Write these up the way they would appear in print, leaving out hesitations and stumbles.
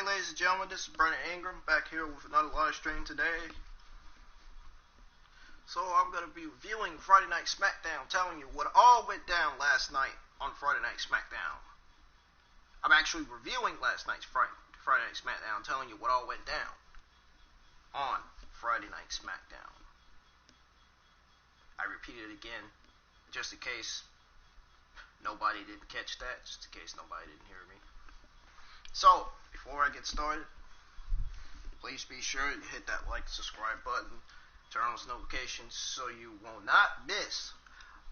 morning, ladies and gentlemen. This is Brandon Ingram back here with another live stream today. So I'm going to be reviewing Friday Night Smackdown, telling you what all went down last night on Friday Night Smackdown. I'm actually reviewing last night's Friday Night Smackdown, telling you what all went down on Friday Night Smackdown. I repeat it again, just in case nobody didn't catch that, just in case nobody didn't hear me. So, before I get started, please be sure to hit that like, subscribe button, turn on those notifications so you will not miss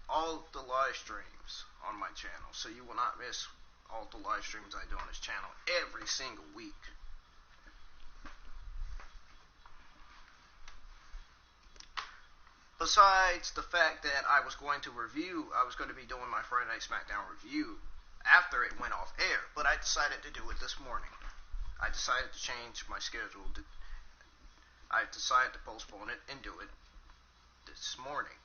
all the live streams on my channel. So you will not miss all the live streams I do on this channel every single week. Besides the fact that I was going to be doing my Friday Night Smackdown review after it went off air, but I decided to do it this morning. I decided to change my schedule. I decided to postpone it and do it this morning,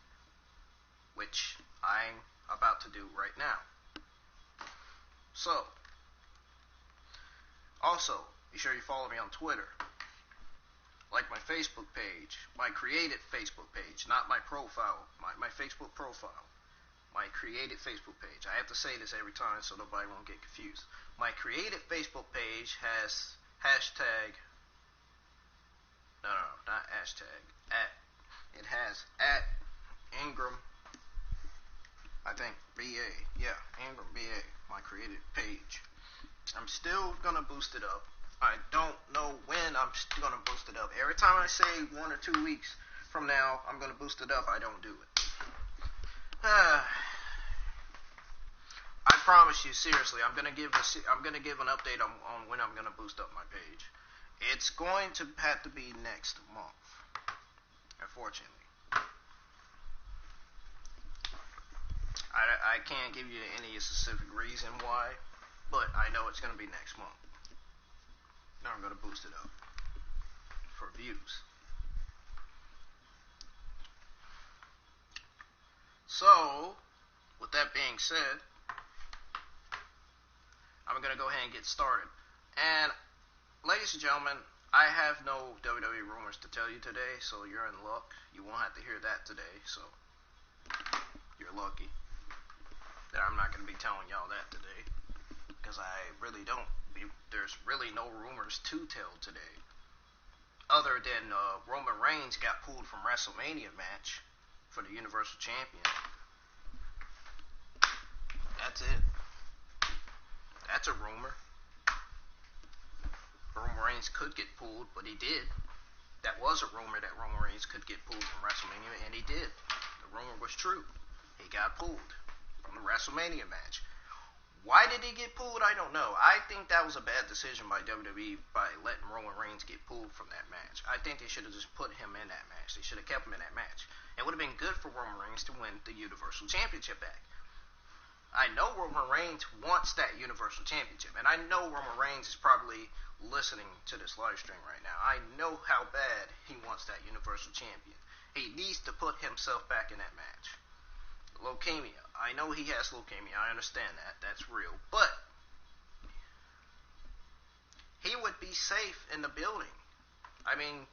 which I'm about to do right now. So, also, be sure you follow me on Twitter. Like my Facebook page, my created Facebook page, not my profile, my Facebook profile. My created Facebook page. I have to say this every time so nobody won't get confused. My created Facebook page has hashtag, no, not hashtag, it has @Ingram, I think, BA, yeah, Ingram BA, my created page. I'm still gonna boost it up. I don't know when I'm still gonna boost it up. Every time I say 1 or 2 weeks from now I'm gonna boost it up, I don't do it. I promise you, seriously, I'm gonna give an update on when I'm gonna boost up my page. It's going to have to be next month, unfortunately. I can't give you any specific reason why, but I know it's gonna be next month. Now I'm gonna boost it up for views. So, with that being said, I'm going to go ahead and get started. And, ladies and gentlemen, I have no WWE rumors to tell you today, so you're in luck. You won't have to hear that today, so you're lucky that I'm not going to be telling y'all that today, because there's really no rumors to tell today, other than Roman Reigns got pulled from WrestleMania match for the Universal Champion. That's it. That's a rumor. Roman Reigns could get pulled, but he did. That was a rumor that Roman Reigns could get pulled from WrestleMania, and he did. The rumor was true. He got pulled from the WrestleMania match. Why did he get pulled? I don't know. I think that was a bad decision by WWE by letting Roman Reigns get pulled from that match. I think they should have just put him in that match. They should have kept him in that match. It would have been good for Roman Reigns to win the Universal Championship back. I know Roman Reigns wants that Universal Championship, and I know Roman Reigns is probably listening to this live stream right now. I know how bad he wants that Universal Champion. He needs to put himself back in that match. Leukemia. I know he has leukemia. I understand that. That's real. But he would be safe in the building. I mean,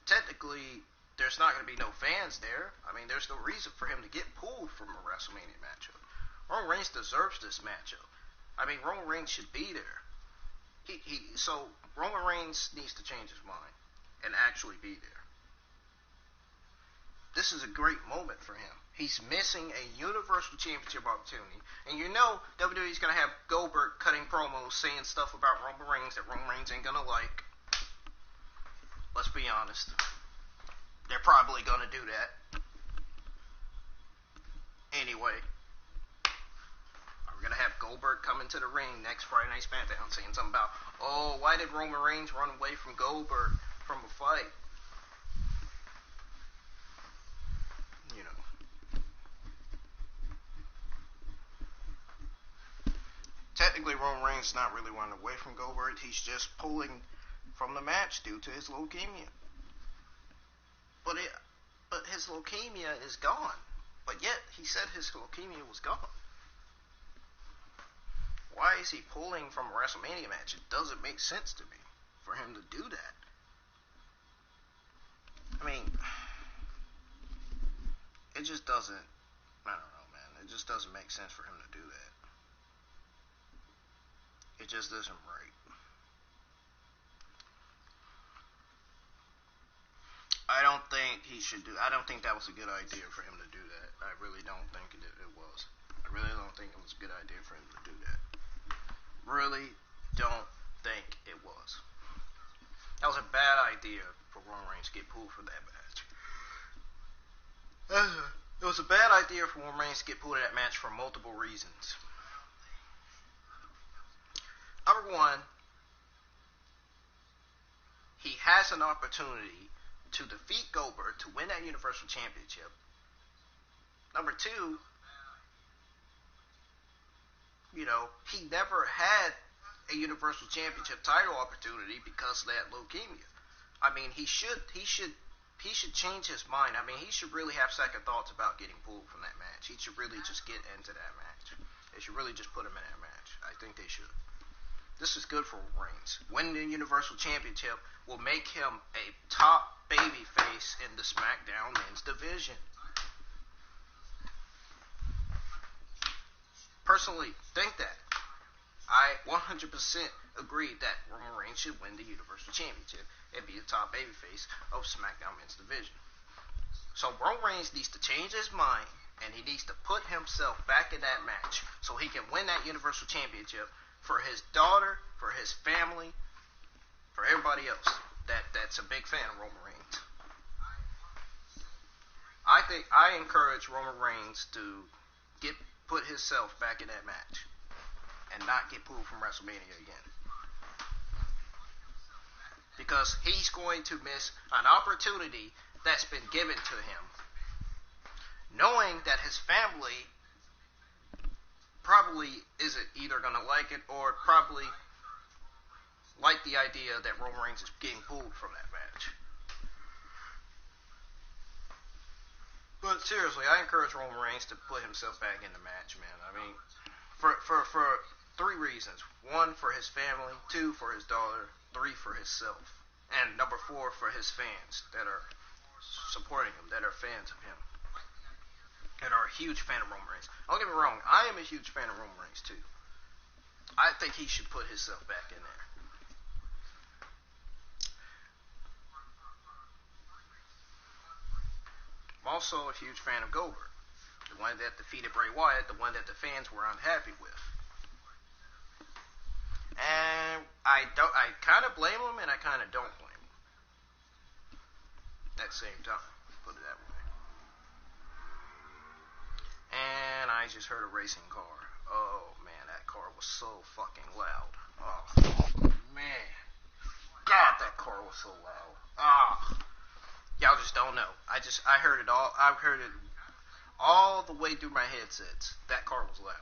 technically, there's not going to be no fans there. I mean, there's no reason for him to get pulled from a WrestleMania matchup. Roman Reigns deserves this matchup. I mean, Roman Reigns should be there. So Roman Reigns needs to change his mind and actually be there. This is a great moment for him. He's missing a Universal Championship opportunity. And you know WWE's going to have Goldberg cutting promos saying stuff about Roman Reigns that Roman Reigns ain't going to like. Let's be honest. They're probably going to do that. Anyway, we're going to have Goldberg come into the ring next Friday Night Smackdown saying something about, oh, why did Roman Reigns run away from Goldberg from a fight? You know. Technically, Roman Reigns is not really running away from Goldberg. He's just pulling from the match due to his leukemia. But his leukemia is gone. But yet, he said his leukemia was gone. Why is he pulling from a WrestleMania match? It doesn't make sense to me for him to do that. I mean, it just doesn't, I don't know, man. It just doesn't make sense for him to do that. It just isn't right. I don't think that was a good idea for him to do that. I really don't think it was. I really don't think it was a good idea for him to do that. Really don't think it was. That was a bad idea for Roman Reigns to get pulled for that match. It was a bad idea for Roman Reigns to get pulled in that match for multiple reasons. Number one, he has an opportunity to defeat Goldberg to win that Universal Championship. Number two, he never had a Universal Championship title opportunity because of that leukemia. I mean, he should change his mind. I mean, he should really have second thoughts about getting pulled from that match. He should really just get into that match. They should really just put him in that match. I think they should. This is good for Reigns. Winning the Universal Championship will make him a top babyface in the SmackDown men's division. Personally, think that. I 100% agree that Roman Reigns should win the Universal Championship and be the top babyface of SmackDown men's division. So Roman Reigns needs to change his mind, and he needs to put himself back in that match so he can win that Universal Championship for his daughter, for his family, for everybody else that's a big fan of Roman Reigns. I encourage Roman Reigns to put himself back in that match and not get pulled from WrestleMania again. Because he's going to miss an opportunity that's been given to him, knowing that his family probably isn't either going to like it or probably like the idea that Roman Reigns is getting pulled from that match. But seriously, I encourage Roman Reigns to put himself back in the match, man. I mean, for three reasons. One, for his family. Two, for his daughter. Three, for himself. And number four, for his fans that are supporting him, that are fans of him, that are a huge fan of Roman Reigns. Don't get me wrong, I am a huge fan of Roman Reigns too. I think he should put himself back in there. I'm also a huge fan of Goldberg, the one that defeated Bray Wyatt, the one that the fans were unhappy with. And I kind of blame him, and I kind of don't blame him at the same time, put it that way. And I just heard a racing car. Oh man, that car was so fucking loud. Oh man, God, that car was so loud. Y'all just don't know. I heard it all. I heard it all the way through my headsets. That car was loud.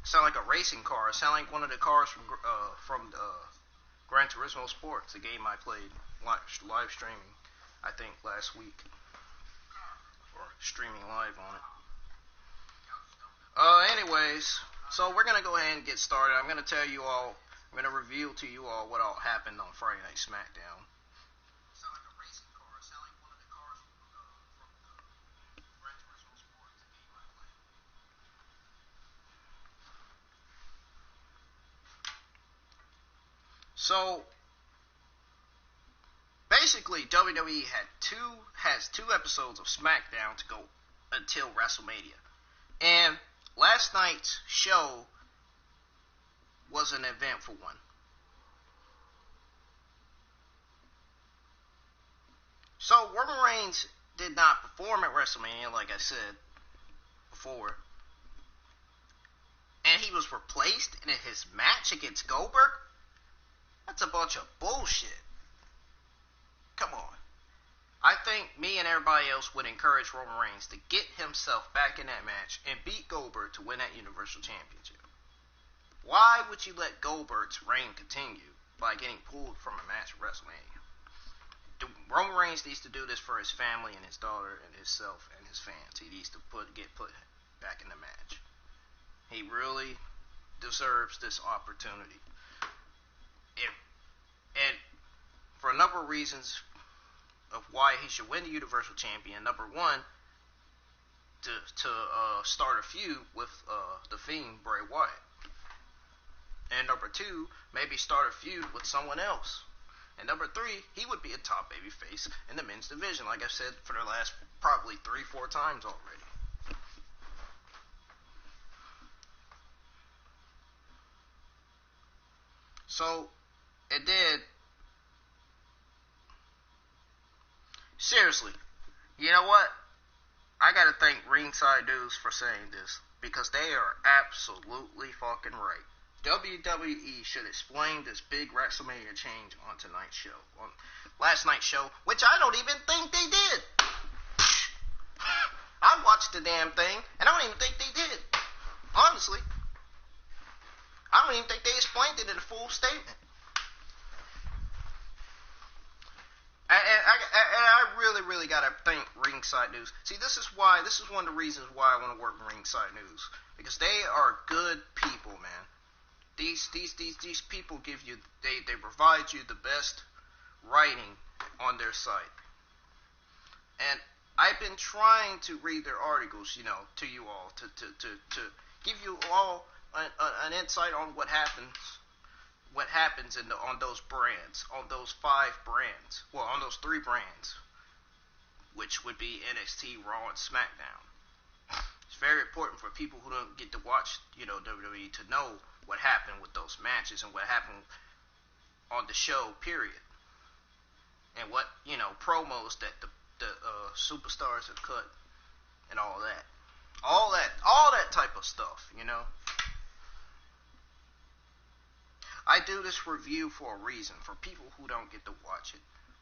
It sounded like a racing car. It sounded like one of the cars from Gran Turismo Sports, the game I played live streaming, I think last week, or streaming live on it. Anyways, so we're gonna go ahead and get started. I'm gonna reveal to you all what all happened on Friday Night Smackdown. So basically, WWE has two episodes of SmackDown to go until WrestleMania, and last night's show was an eventful one. So Roman Reigns did not perform at WrestleMania, like I said before, and he was replaced in his match against Goldberg. That's a bunch of bullshit. Come on. I think me and everybody else would encourage Roman Reigns to get himself back in that match and beat Goldberg to win that Universal Championship. Why would you let Goldberg's reign continue by getting pulled from a match at WrestleMania? Roman Reigns needs to do this for his family and his daughter and himself and his fans. He needs to get put back in the match. He really deserves this opportunity. And for a number of reasons of why he should win the Universal Champion. Number one, to start a feud with the Fiend, Bray Wyatt. And number two, maybe start a feud with someone else. And number three, he would be a top babyface in the men's division, like I've said for the last probably 3-4 times already. So, it did. Seriously, you know what? I gotta thank Ringside News for saying this, because they are absolutely fucking right. WWE should explain this big WrestleMania change on tonight's show, on last night's show, which I don't even think they did. I watched the damn thing, and I don't even think they did. Honestly, I don't even think they explained it in a full statement. And I really gotta thank Ringside News. See, this is one of the reasons why I want to work in Ringside News, because they are good people, man. These people give you, they provide you the best writing on their site. And I've been trying to read their articles, to you all, to give you all an insight on what happens on those brands, on those 5 brands, on those 3 brands, which would be NXT, Raw, and SmackDown. It's very important for people who don't get to watch, WWE to know what happened with those matches and what happened on the show, period. And what, promos that the superstars have cut and all that. All that type of stuff, I do this review for a reason, for people who don't get to watch it,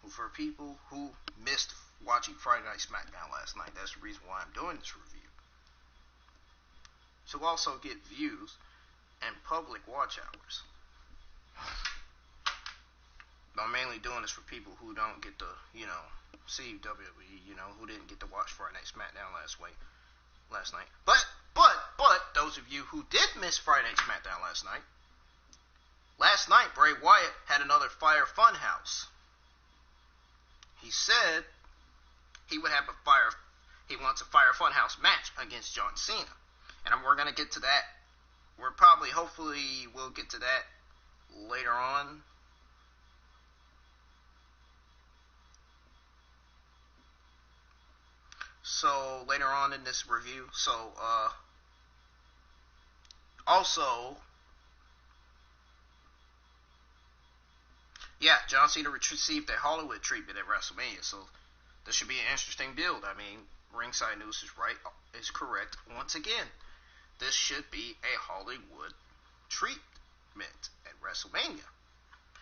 for people who missed watching Friday Night Smackdown last night. That's the reason why I'm doing this review. To also get views and public watch hours. I'm mainly doing this for people who don't get to, see WWE, who didn't get to watch Friday Night Smackdown last night. But those of you who did miss Friday Night Smackdown last night, Bray Wyatt had another Fire Fun House. He said he wants a Fire Fun House match against John Cena. And we're going to get to that. Hopefully we'll get to that later on. So, later on in this review. Also, John Cena received a Hollywood treatment at WrestleMania, so this should be an interesting build. I mean, Ringside News is correct once again. This should be a Hollywood treatment at WrestleMania.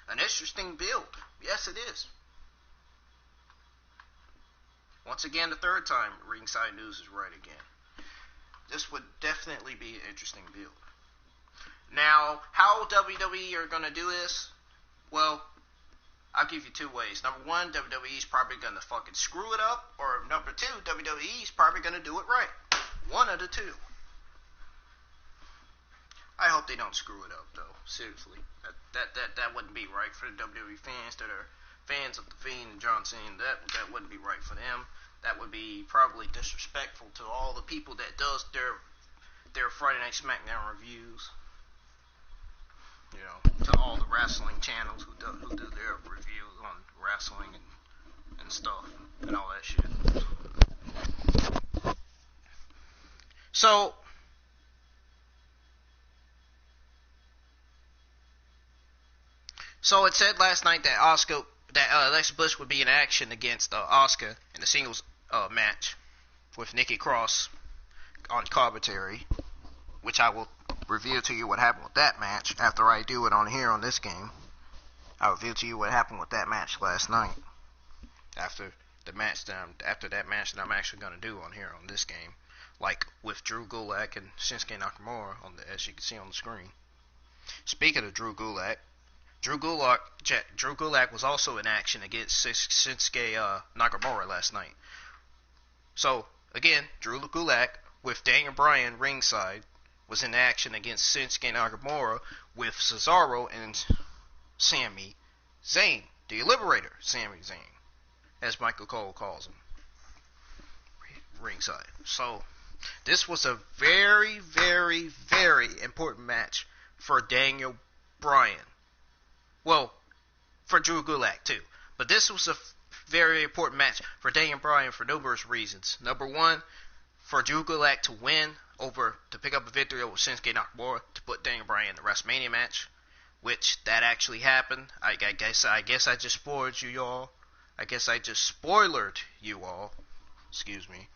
An interesting build. Yes, it is. Once again, the third time, Ringside News is right again. This would definitely be an interesting build. Now, how WWE are going to do this? Well, I'll give you 2 ways. Number 1, WWE is probably going to fucking screw it up. Or number 2, WWE is probably going to do it right. One of the 2. I hope they don't screw it up, though. Seriously. That wouldn't be right for the WWE fans that are fans of The Fiend and John Cena. That wouldn't be right for them. That would be probably disrespectful to all the people that does their Friday Night Smackdown reviews. To all the wrestling channels who do their reviews on wrestling and stuff and all that shit. So it said last night that Alexa Bliss would be in action against Asuka in the singles match with Nikki Cross on commentary, which I will reveal to you what happened with that match after I do it on here on this game. I'll reveal to you what happened with that match last night. After that match that I'm actually going to do on here on this game, like with Drew Gulak and Shinsuke Nakamura as you can see on the screen. Speaking of Drew Gulak was also in action against Shinsuke Nakamura last night. So again, Drew Gulak with Daniel Bryan ringside was in action against Shinsuke Nakamura with Cesaro and Sami Zayn, the Liberator, Sami Zayn, as Michael Cole calls him, ringside. So, this was a very, very, very important match for Daniel Bryan. Well, for Drew Gulak too. But this was a very important match for Daniel Bryan for numerous reasons. Number one, for Drew Gulak to win to pick up a victory over Shinsuke Nakamura to put Daniel Bryan in the WrestleMania match, which that actually happened. I guess I just spoiled you all. I guess I just spoilered you all. Excuse me.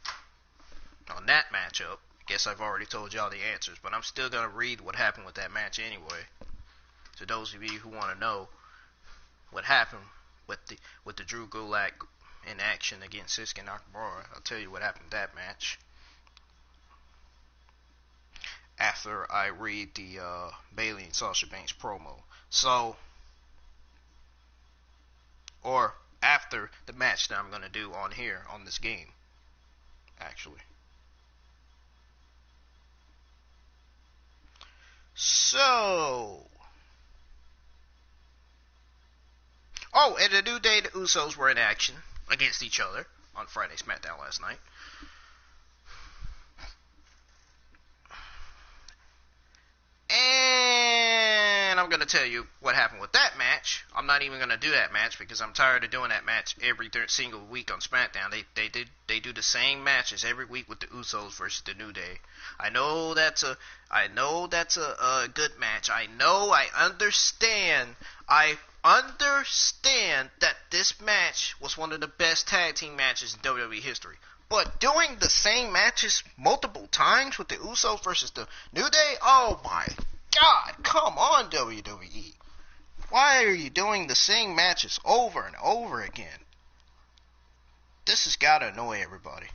On that matchup. I guess I've already told y'all the answers, but I'm still gonna read what happened with that match anyway. To those of you who want to know what happened with the Drew Gulak in action against Shinsuke Nakamura, I'll tell you what happened in that match after I read the Bayley and Sasha Banks promo. So, or after the match that I'm going to do on here, on this game, actually. So, and the New Day, the Usos were in action against each other on Friday Smackdown last night. And I'm going to tell you what happened with that match. I'm not even going to do that match because I'm tired of doing that match every single week on SmackDown. They do the same matches every week with the Usos versus the New Day. I know that's a good match. I understand that this match was one of the best tag team matches in WWE history. But doing the same matches multiple times with the Usos versus the New Day? Oh my God, come on WWE. Why are you doing the same matches over and over again? This has got to annoy everybody.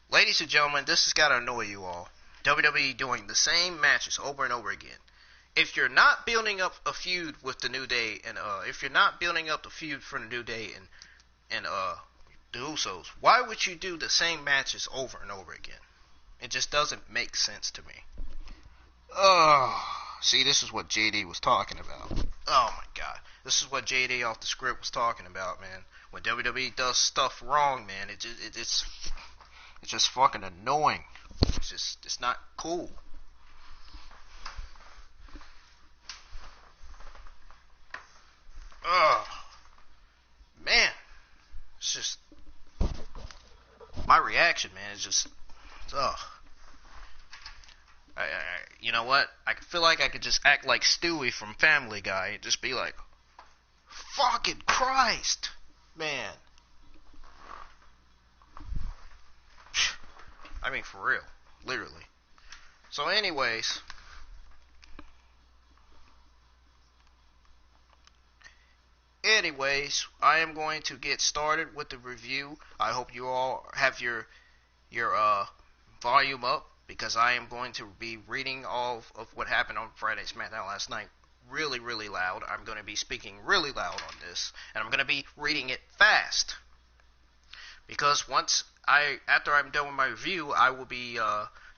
Ladies and gentlemen, this has got to annoy you all. WWE doing the same matches over and over again. If you're not building up a feud with the New Day, and if you're not building up the feud for the New Day and the Usos, why would you do the same matches over and over again? It just doesn't make sense to me. See, this is what JD was talking about. Oh my God, this is what JD off the script was talking about, man. When WWE does stuff wrong, man, it's just fucking annoying. It's not cool. Man, it's just my reaction, man, is just, you know what? I feel like I could just act like Stewie from Family Guy and just be like, fucking Christ, man. I mean, for real, literally. So, anyways, I am going to get started with the review. I hope you all have your volume up, because I am going to be reading all of what happened on Friday Smackdown last night really, really loud. I'm going to be speaking really loud on this, and I'm going to be reading it fast, because after I'm done with my review, I will be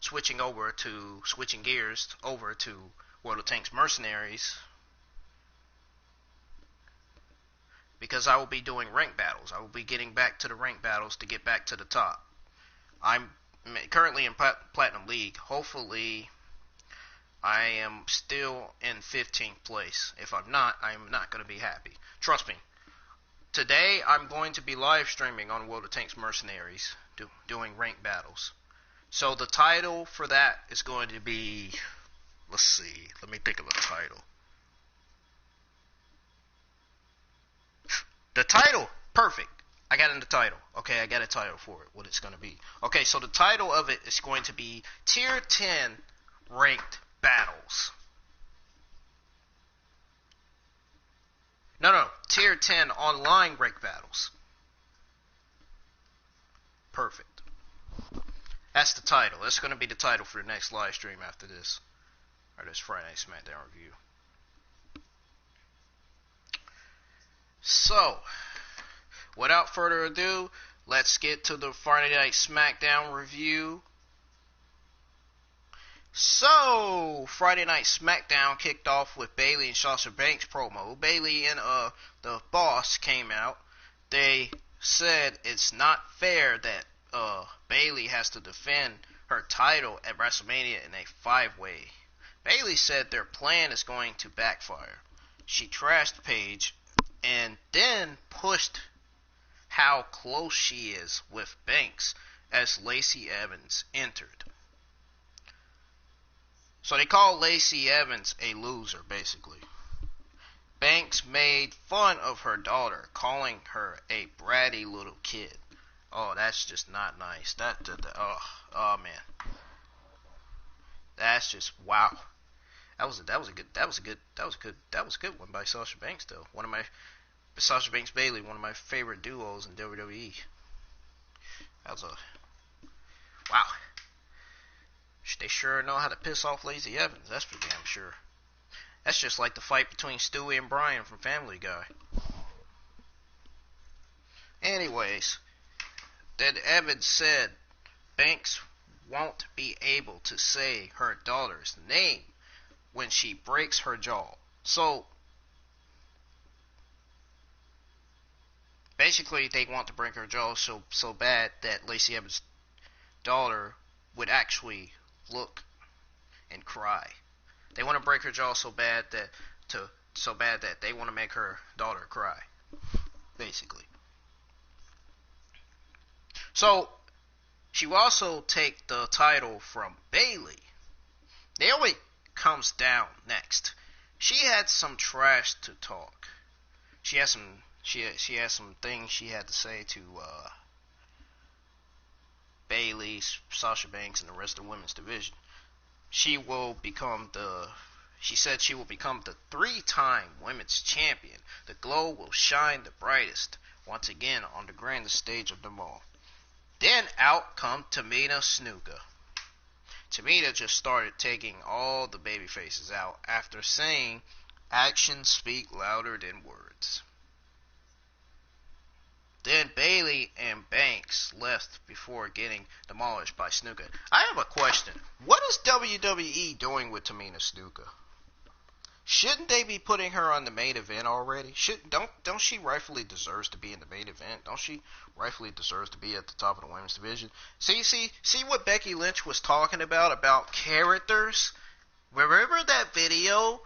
switching gears over to World of Tanks Mercenaries, because I will be doing rank battles. I will be getting back to the rank battles to get back to the top. I'm currently in Platinum League. Hopefully, I am still in 15th place. If I'm not, I'm not going to be happy. Trust me. Today, I'm going to be live streaming on World of Tanks Mercenaries, doing rank battles. So the title for that is going to be, let's see, let me think of the title. The title, perfect. I got in the title. Okay, I got a title for it, what it's going to be. Okay, so the title of it is going to be Tier 10 Ranked Battles. No, Tier 10 Online Ranked Battles. Perfect. That's the title. That's going to be the title for the next live stream after this. Or this Friday Smackdown review. So, without further ado, let's get to the Friday Night Smackdown review. So, Friday Night Smackdown kicked off with Bayley and Sasha Banks promo. Bayley and the Boss came out. They said it's not fair that Bayley has to defend her title at WrestleMania in a 5-way. Bayley said their plan is going to backfire. She trashed Paige and then pushed how close she is with Banks as Lacey Evans entered. So they call Lacey Evans a loser, basically. Banks made fun of her daughter, calling her a bratty little kid. Oh, that's just not nice. Oh man, that's just wow. That was a good one by Sasha Banks though. Sasha Banks Bayley, one of my favorite duos in WWE. That was a wow. They sure know how to piss off Lacey Evans. That's for damn sure. That's just like the fight between Stewie and Brian from Family Guy. Anyways, then Evans said Banks won't be able to say her daughter's name when she breaks her jaw. So, basically, they want to break her jaw so bad that Lacey Evans' daughter would actually look and cry. They want to break her jaw so bad that they want to make her daughter cry, basically. So she will also take the title from Bayley. Naomi comes down next. She had some trash to talk. She has some things she had to say to Bayley, Sasha Banks, and the rest of the women's division. She said she will become the 3-time women's champion. The glow will shine the brightest once again on the grandest stage of them all. Then out come Tamina Snuka. Tamina just started taking all the baby faces out after saying actions speak louder than words. Then Bayley and Banks left before getting demolished by Snuka. I have a question. What is WWE doing with Tamina Snuka? Shouldn't they be putting her on the main event already? Don't she rightfully deserves to be in the main event? Don't she rightfully deserves to be at the top of the women's division? See what Becky Lynch was talking about characters? Remember that video?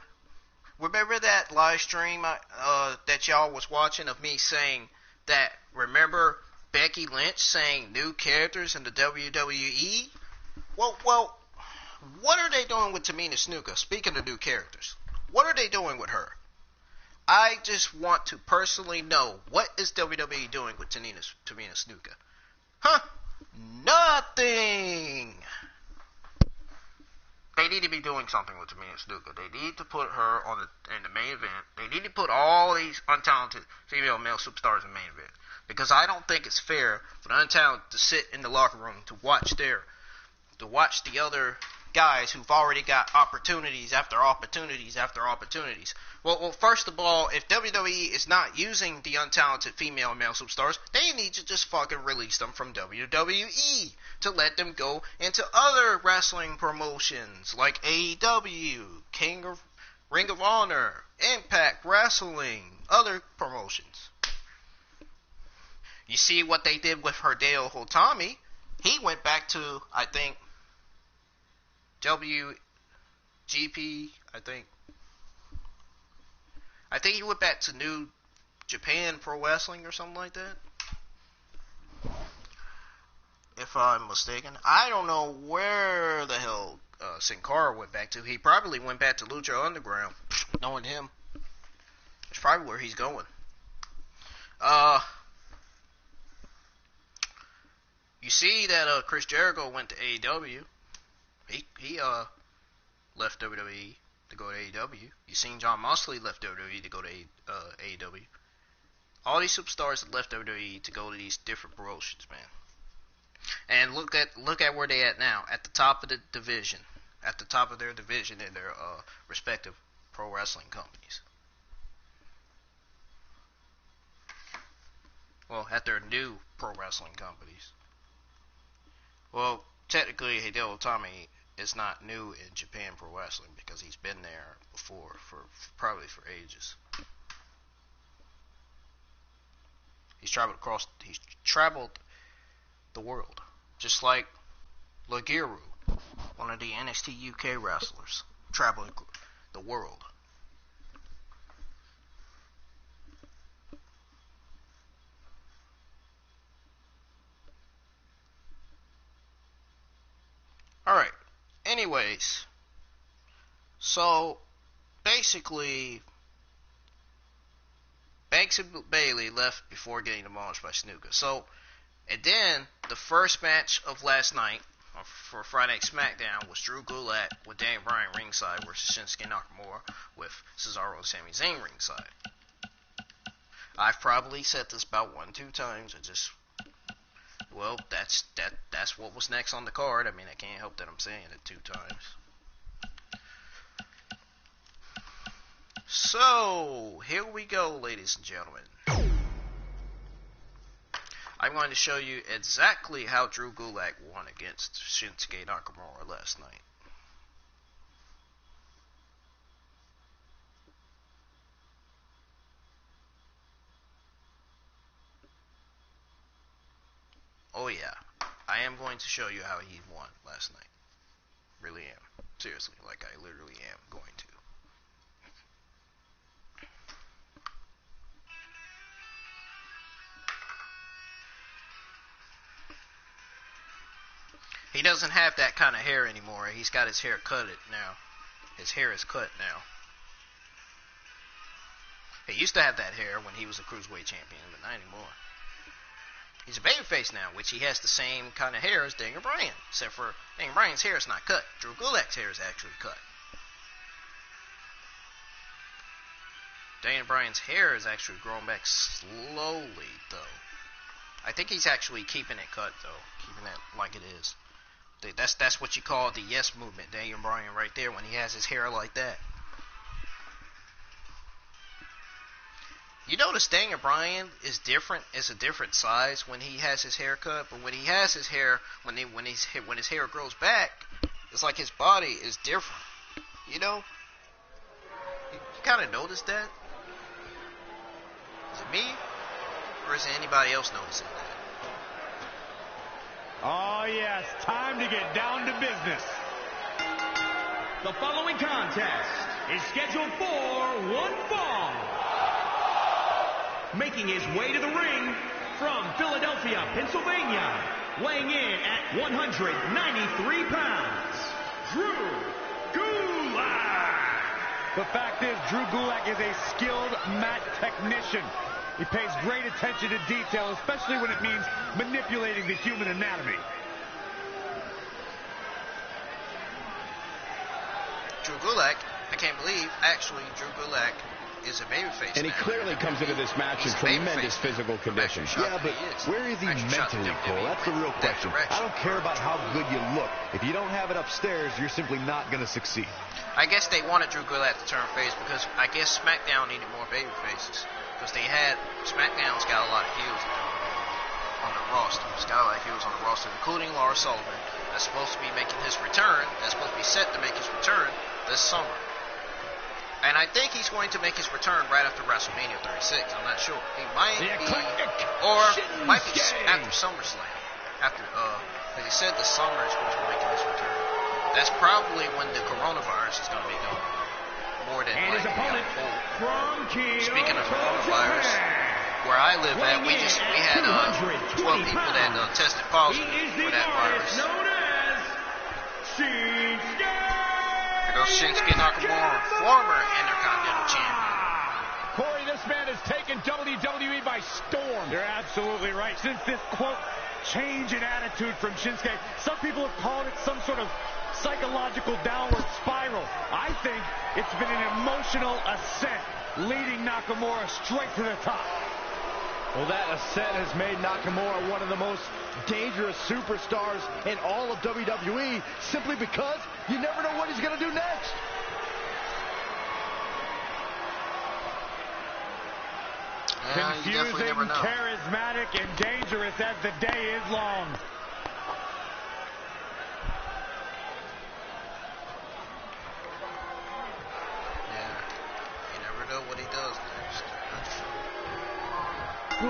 Remember that live stream that y'all was watching of me saying that, remember Becky Lynch saying new characters in the WWE? Well, what are they doing with Tamina Snuka? Speaking of new characters, what are they doing with her? I just want to personally know, what is WWE doing with Tamina Snuka? Nothing! They need to be doing something with Tamina Snuka. They need to put her in the main event. They need to put all these untalented female male superstars in the main event. Because I don't think it's fair for the untalented to sit in the locker room to watch the other guys who've already got opportunities after opportunities after opportunities. Well, first of all, if WWE is not using the untalented female and male superstars, they need to just fucking release them from WWE to let them go into other wrestling promotions like AEW, Ring of Honor, Impact Wrestling, other promotions. You see what they did with Hideo Itami? He went back to, I think, WGP, I think he went back to New Japan Pro Wrestling or something like that, if I'm mistaken. I don't know where the hell Sin Cara went back to. He probably went back to Lucha Underground. Knowing him, that's probably where he's going. You see that Chris Jericho went to AEW. He left WWE to go to AEW. You seen Jon Moxley left WWE to go to AEW. All these superstars that left WWE to go to these different promotions, man. And look at where they at now, at the top of the division, at the top of their division in their respective pro wrestling companies. Well, at their new pro wrestling companies. Well, technically, Hideo Itami is not new in Japan Pro Wrestling because he's been there before probably for ages. He's traveled the world, just like Lagiru, one of the NXT UK wrestlers, traveling the world. Alright, anyways, so basically, Banks and Bailey left before getting demolished by Snuka. So, and then the first match of last night for Friday Night Smackdown was Drew Gulak with Daniel Bryan ringside versus Shinsuke Nakamura with Cesaro and Sami Zayn ringside. I've probably said this about 1-2 times. Well, that's what was next on the card. I mean, I can't help that I'm saying it 2 times. So, here we go, ladies and gentlemen. I'm going to show you exactly how Drew Gulak won against Shinsuke Nakamura last night. Oh yeah, I am going to show you how he won last night. Really am. Seriously, like I literally am going to. He doesn't have that kind of hair anymore. He's got his hair cut now. His hair is cut now. He used to have that hair when he was a Cruiserweight champion, but not anymore. He's a babyface now, which he has the same kind of hair as Daniel Bryan, except for Daniel Bryan's hair is not cut. Drew Gulak's hair is actually cut. Daniel Bryan's hair is actually growing back slowly, though. I think he's actually keeping it cut, though. Keeping it like it is. That's what you call the yes movement, Daniel Bryan right there, when he has his hair like that. You notice Daniel Bryan is different, is a different size when he has his hair cut, but when he has his hair, when his hair grows back, it's like his body is different. You know? You kind of notice that? Is it me? Or is it anybody else noticing that? Oh, yes. Time to get down to business. The following contest is scheduled for one fall. Making his way to the ring from Philadelphia, Pennsylvania, weighing in at 193 pounds, Drew Gulak. The fact is, Drew Gulak is a skilled mat technician. He pays great attention to detail, especially when it means manipulating the human anatomy. Drew Gulak, I can't believe, actually, Drew Gulak is a babyface. And he clearly comes into this match in tremendous physical condition. Yeah, but where is he mentally, Cole? That's the real question. I don't care about how good you look. If you don't have it upstairs, you're simply not going to succeed. I guess they wanted Drew Gulak to turn face because I guess SmackDown needed more babyfaces. Because SmackDown's got a lot of heels on the roster. It's got a lot of heels on the roster, including Lars Sullivan, that's supposed to be making his return, that's supposed to be set to make his return this summer. And I think he's going to make his return right after WrestleMania 36. I'm not sure. He might be, or might be after SummerSlam. After, because he said the summer is supposed to be making his return. That's probably when the coronavirus is going to be going. More than and his opponent from Kyoto, speaking of coronavirus, where I live at, we had 12 people that tested positive for that virus. Known as Shinsuke. There goes Shinsuke Nakamura, former Intercontinental Champion. Corey, this man has taken WWE by storm. You're absolutely right. Since this, quote, change in attitude from Shinsuke, some people have called it some sort of psychological downward spiral. I think it's been an emotional ascent, leading Nakamura straight to the top. Well, that ascent has made Nakamura one of the most dangerous superstars in all of WWE, simply because you never know what he's going to do next. Confusing, charismatic, and dangerous as the day is long.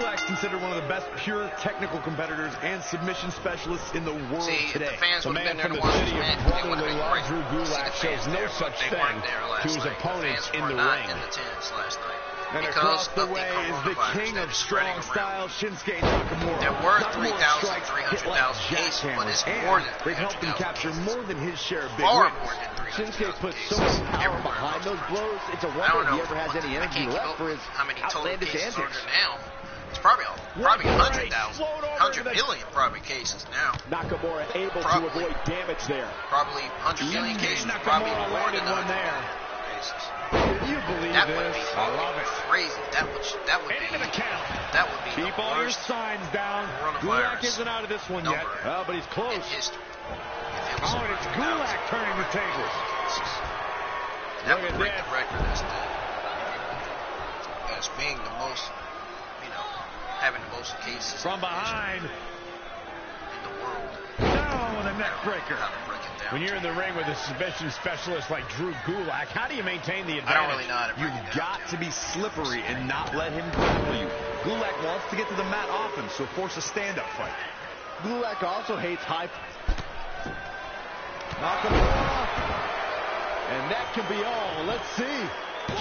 Gulak's considered one of the best pure technical competitors and submission specialists in the world today. The fans would have been there from to the watch city this of match. It would have brotherly been love, great. Drew Gulak shows no such thing to his opponents in the ring. And across the way is the king of strong style, Shinsuke Nakamura. There were Nakamura's 3,000, strikes 300,000 hit like cases, but it's jackhammers, more and than they've helped him 300,000 capture cases. more than his share of big Far wins. more than 300,000 Shinsuke puts so cases much power everywhere behind across those the blows, it's a I wonder don't if he know ever has any energy left for his how many total outlandish cases are antics. there now. It's probably 100,000, 100 million probably cases now. Nakamura able Probably. to avoid damage there. Probably 100 million cases, probably Nakamura more than landed one 100 there. million cases. Can you believe That would this? be I love it. crazy. That would And into the count. be Keep the all your worst signs down. Gulak coronavirus isn't out of this one yet. number Oh, but he's in close. history. Oh, and it's Gulak turning the tables. That Look would at break this. the record as being the most, having the most cases From behind. in the world. Down with a neck breaker. How to break it down. When you're in the ring with a submission specialist like Drew Gulak, how do you maintain the I advantage? don't really know how to break You've it down. got to be slippery and not let him grapple you. Gulak wants to get to the mat often, so force a stand-up fight. Gulak also hates high. Nakamura. And that can be all. Let's see.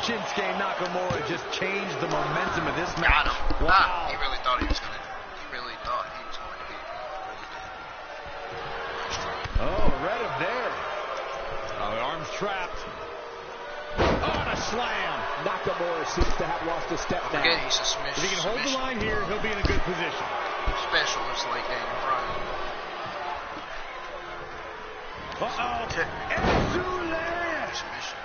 Shinsuke Nakamura just changed the momentum of this match. Got him. Wow. He really thought he was going to. He really thought he was going to beat him. Oh, read him there. Oh, the arm's trapped. Oh, and a slam. Nakamura seems to have lost a step now. Again, he's a submission. If he can hold the line here, he'll be in a good position. Specialist like Daniel Bryan. Uh-oh. Submission.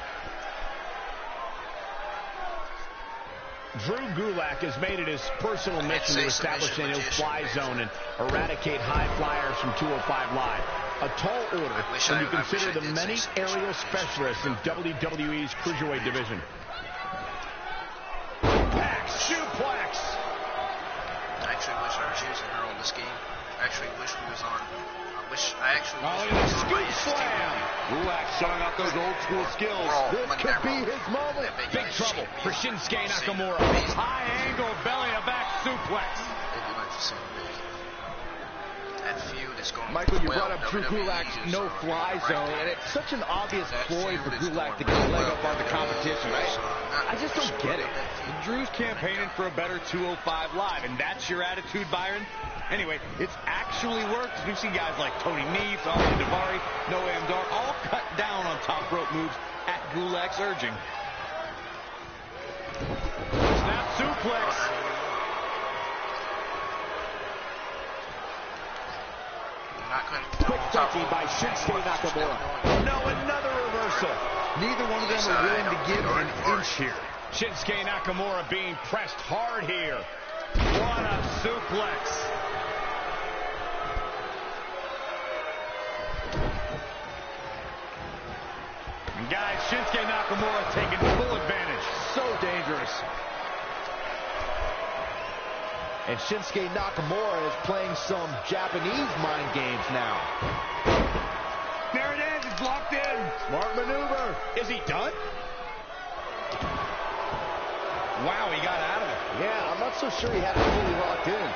Drew Gulak has made it his personal mission to establish a no-fly zone and eradicate high flyers from 205 Live. A tall order when you consider the many aerial specialists in WWE's Cruiserweight division. Back suplex. I actually wish I was using her on this game. I actually wish we was on. I actually Oh, wish look we at was the on my scoop NXT slam. review. Gulak showing off those old school skills. Raw, This Monday could Night be Raw. his moment. Big trouble for Shinsuke Nakamura. Amazing. High angle belly to back suplex. They'd like to see amazing. That feud is going Michael, you well. brought up Drew WWE Gulak's is no-fly right zone, there. and it's such an obvious That ploy feud for is Gulak to going get a leg well. up on the competition, right? I just don't get it. Drew's campaigning for a better 205 Live, and that's your attitude, Byron? Anyway, it's actually worked. We've seen guys like Tony Nese, Arlen Davari, Noam Dar, all cut down on top rope moves at Gulak's urging. Snap suplex. Quick thinking by Shinsuke Nakamura. No, another reversal. Neither one of them are willing to give an inch here. Shinsuke Nakamura being pressed hard here. What a suplex. And guys, Shinsuke Nakamura taking full advantage. So dangerous. And Shinsuke Nakamura is playing some Japanese mind games now. There it is. It's locked in. Smart maneuver. Is he done? Wow, he got out of it. Yeah, I'm not so sure he had it fully locked in.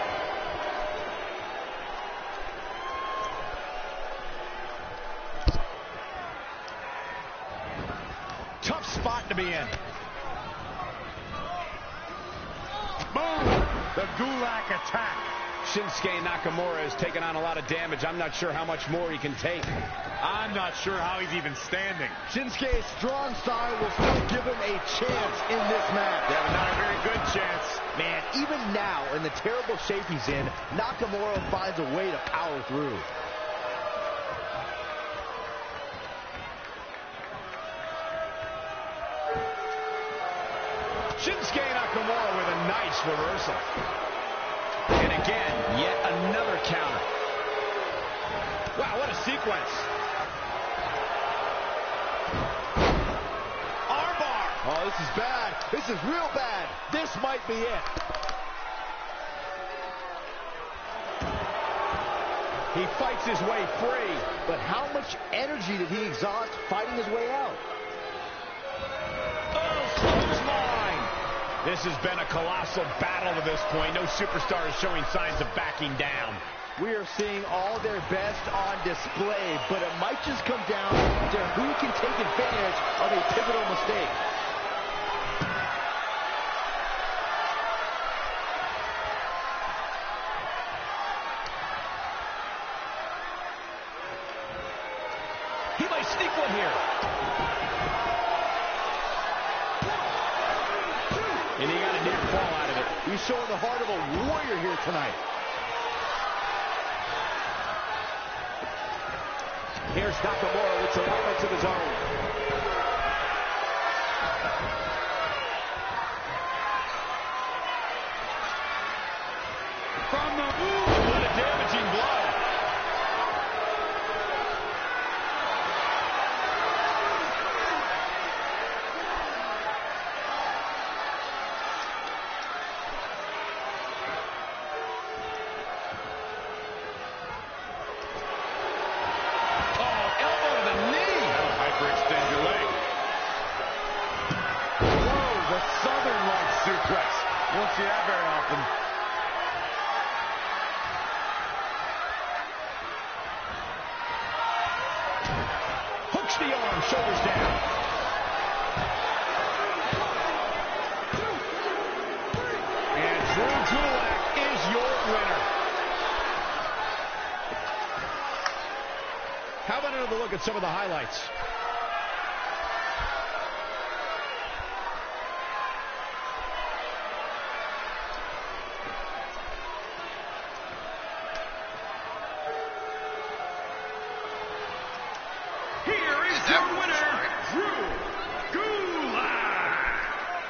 Tough spot to be in. Boom! The Gulak attack. Shinsuke Nakamura has taken on a lot of damage. I'm not sure how much more he can take. I'm not sure how he's even standing. Shinsuke's strong side will still give him a chance in this match. Yeah, but not a very good chance. Man, even now, in the terrible shape he's in, Nakamura finds a way to power through. Shinsuke Nakamura with a nice reversal. And again, yet another counter. Wow, what a sequence. Armbar. Oh, this is bad. This is real bad. This might be it. He fights his way free, but how much energy did he exhaust fighting his way out? Oh, clothesline. This has been a colossal battle to this point. No superstar is showing signs of backing down. We are seeing all their best on display, but it might just come down to who can take advantage of a pivotal mistake. He might sneak one here. And he got a near fall out of it. He's showing the heart of a warrior here tonight. Here's Nakamura with some offense of his own. From the what a damaging blow. Won't see that very often. Hooks the arm, shoulders down. And Drew Gulak is your winner. How about another look at some of the highlights?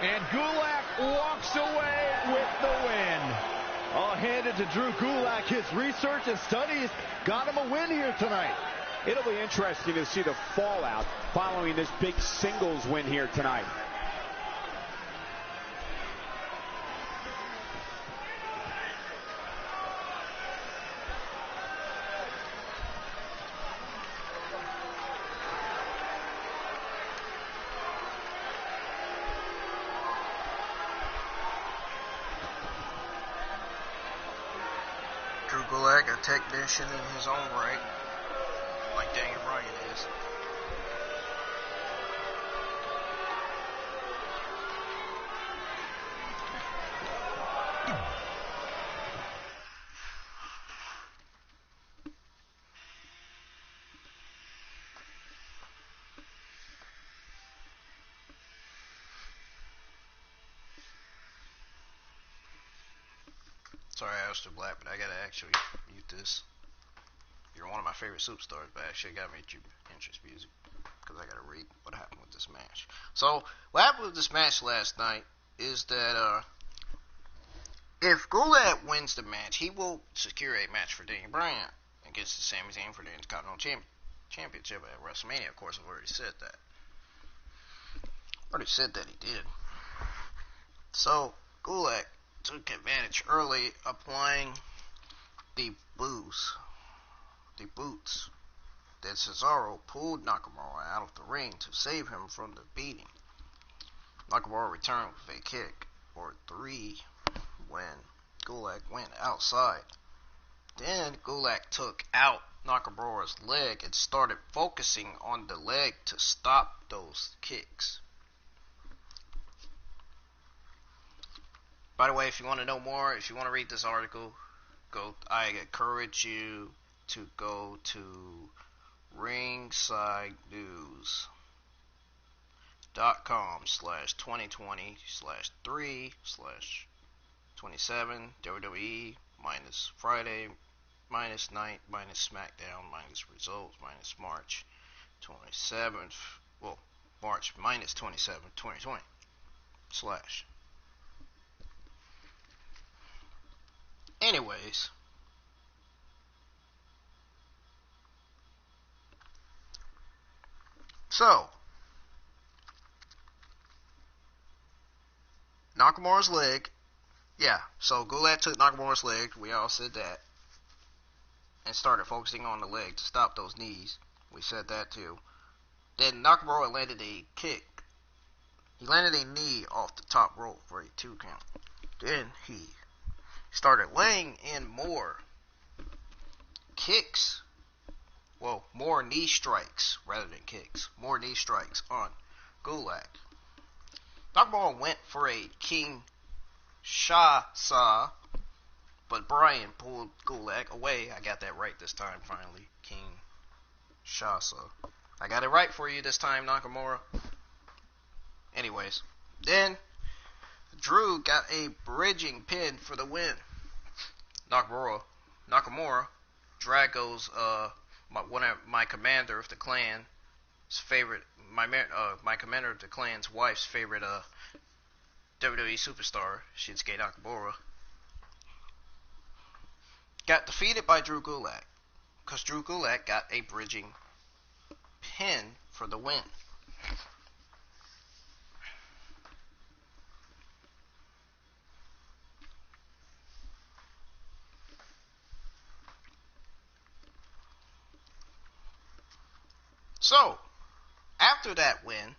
And Gulak walks away with the win. All handed to Drew Gulak. His research and studies got him a win here tonight. It'll be interesting to see the fallout following this big singles win here tonight. Drew Gulak, a technician in his own right, like Daniel Bryan is. Sorry, Aleister Black, but I gotta actually mute this. You're one of my favorite superstars, but actually I gotta mute your entrance music because I gotta read what happened with this match. So, what happened with this match last night is that if Gulak wins the match, he will secure a match for Daniel Bryan against the Sami Zayn for the Intercontinental Championship at WrestleMania. Of course, I've already said that. Already said that he did. So, Gulak took advantage early, applying the boots that Cesaro pulled Nakamura out of the ring to save him from the beating. Nakamura returned with a kick for 3 when Gulak went outside. Then Gulak took out Nakamura's leg and started focusing on the leg to stop those kicks. By the way, if you want to know more, if you want to read this article, I encourage you to go to ringsidenews.com/2020/3/27 WWE minus Friday minus night minus Smackdown minus results minus March 27th, March minus 27th, 2020 / Anyways, so Nakamura's leg, so Gulak took Nakamura's leg, we all said that, and started focusing on the leg to stop those knees. We said that too. Then Nakamura landed a kick He landed a knee off the top rope for a 2 count. Then he started laying in more kicks. Well, more knee strikes rather than kicks. More knee strikes on Gulak. Nakamura went for a Kinshasa, but Bryan pulled Gulak away. I got that right this time, finally. Kinshasa. I got it right for you this time, Nakamura. Anyways, then Drew got a bridging pin for the win. Nakamura, Drago's my commander of the clan's favorite, my commander of the clan's wife's favorite WWE superstar, Shinsuke Nakamura, got defeated by Drew Gulak, because Drew Gulak got a bridging pin for the win. So, after that win,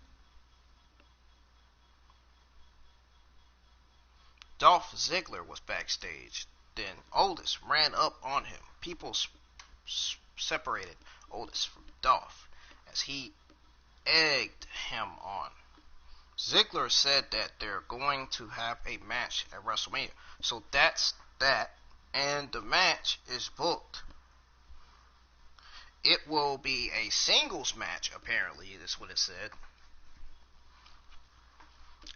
Dolph Ziggler was backstage. Then Otis ran up on him. People separated Otis from Dolph as he egged him on. Ziggler said that they're going to have a match at WrestleMania. So that's that. And the match is booked. It will be a singles match, apparently. That's what it said.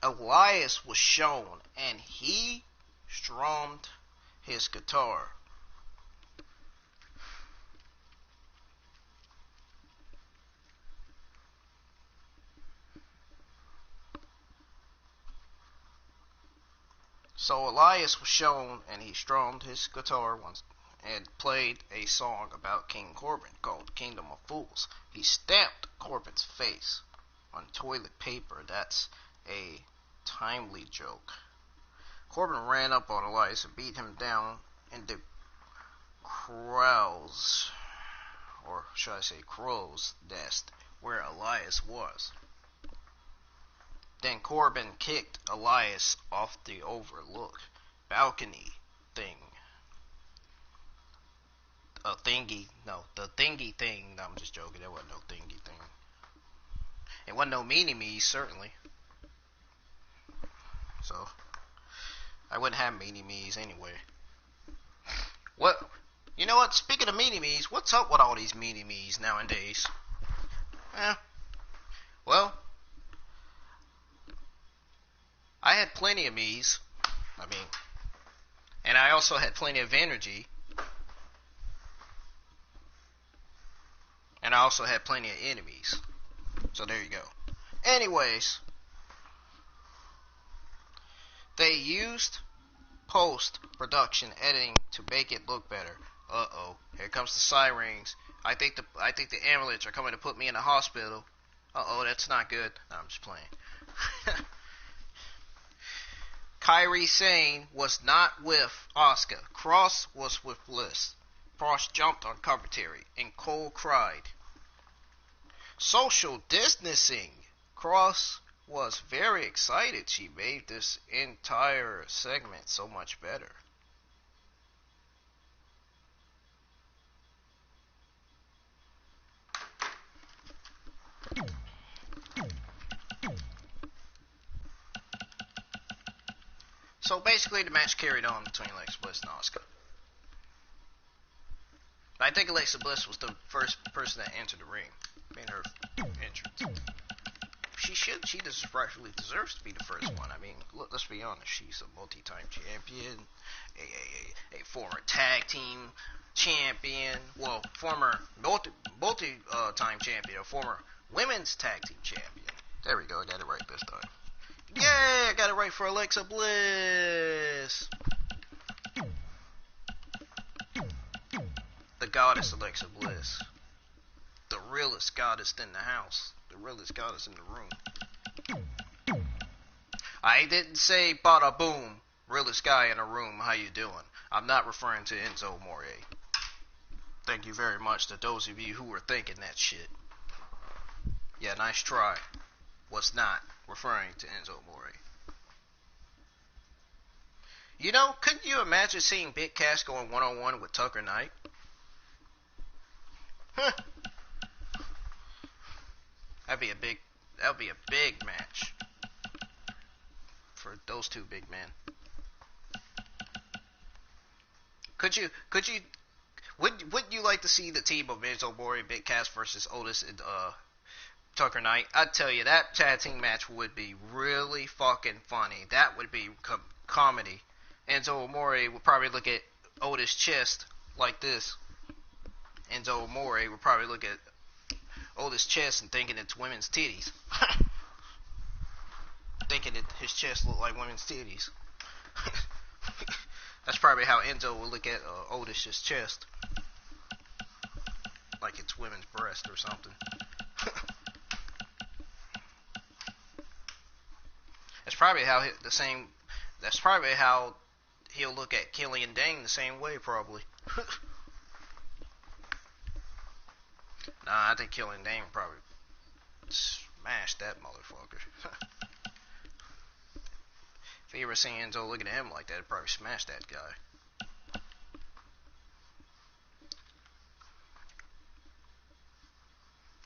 Elias was shown, and he strummed his guitar. So Elias was shown, and he strummed his guitar once and played a song about King Corbin called Kingdom of Fools. He stamped Corbin's face on toilet paper. That's a timely joke. Corbin ran up on Elias and beat him down in the crow's nest where Elias was. Then Corbin kicked Elias off the overlook balcony thing. The thingy thing. No, I'm just joking. There wasn't no thingy thing. It wasn't no meanie-mees, certainly. So, I wouldn't have meanie-mees anyway. What? You know what? Speaking of meanie-mees, what's up with all these meanie-mees nowadays? Well, I had plenty of me's. And I also had plenty of energy. And I also had plenty of enemies. So there you go. Anyways, they used post-production editing to make it look better. Uh-oh. Here comes the sirens. I think the ambulance are coming to put me in the hospital. Uh-oh, that's not good. No, I'm just playing. Kairi Sane was not with Asuka. Cross was with Bliss. Cross jumped on commentary, and Cole cried. Social distancing. Cross was very excited. She made this entire segment so much better. So basically the match carried on between Alexa Bliss and Asuka. I think Alexa Bliss was the first person that entered the ring in her entrance. She rightfully deserves to be the first one. Look, let's be honest. She's a multi-time champion, a former tag team champion, well, former multi-time champion, a former women's tag team champion. There we go. I got it right this time. Yeah, I got it right for Alexa Bliss. The goddess Alexa Bliss. The realest goddess in the house. The realest goddess in the room. I didn't say bada boom, realest guy in the room, how you doing? I'm not referring to Enzo Amore. Thank you very much to those of you who were thinking that shit. Yeah, nice try. Was not. referring to Enzo Amore. You know, couldn't you imagine seeing Big Cass going one-on-one with Tucker Knight? Huh. That'd be a big match for those two big men. Wouldn't you like to see the team of Enzo Amore, Big Cass versus Otis and Tucker Knight? I'd tell you, that tag team match would be really fucking funny. That would be comedy. Enzo Amore would probably look at Otis' chest like this. Enzo Amore would probably look at Otis' chest and thinking it's women's titties. Thinking that his chest looked like women's titties. That's probably how Enzo would look at Otis' chest. Like it's women's breast or something. That's probably how he'll look at Killian Dane the same way, probably. Nah, I think Killian Dane would probably smash that motherfucker. If you ever seen Enzo looking at him like that, he'd probably smash that guy.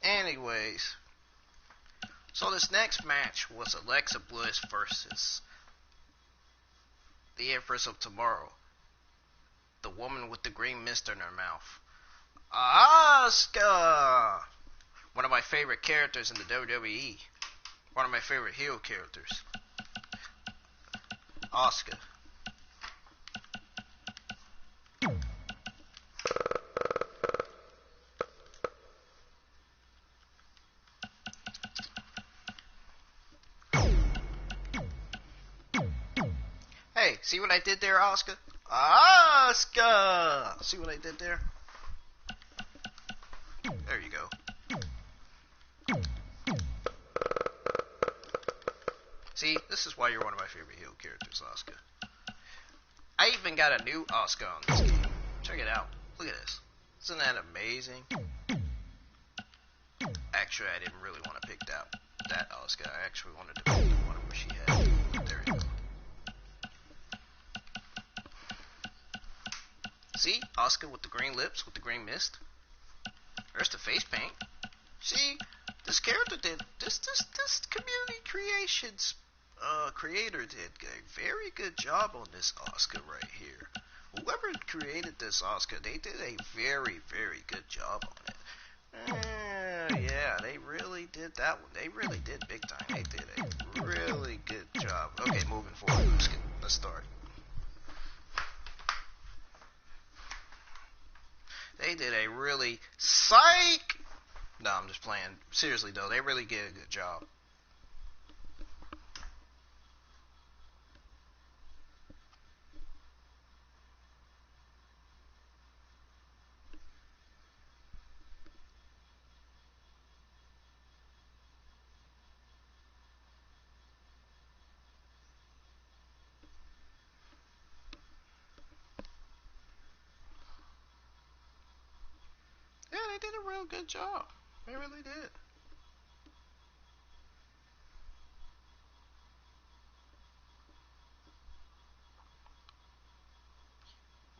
Anyways, so this next match was Alexa Bliss versus the Empress of Tomorrow, the woman with the green mist in her mouth, Asuka, one of my favorite characters in the WWE, one of my favorite heel characters, Asuka. Hey, see what I did there, Asuka? Asuka! See what I did there? There you go. See, this is why you're one of my favorite heel characters, Asuka. I even got a new Asuka on this game. Check it out. Look at this. Isn't that amazing? Actually, I didn't really want to pick that Asuka. I actually wanted to pick the one where she had. There you go. See? Asuka with the green lips, with the green mist. There's the face paint. See? This character did, this community creations creator did a very good job on this Asuka right here. Whoever created this Asuka, they did a very, very good job on it. Yeah, they really did that one. They really did big time. They did a really good job. Okay, moving forward. Let's start. They did a really psych. No, I'm just playing. Seriously though, they really did a good job. Yeah, they did a real good job. They really did.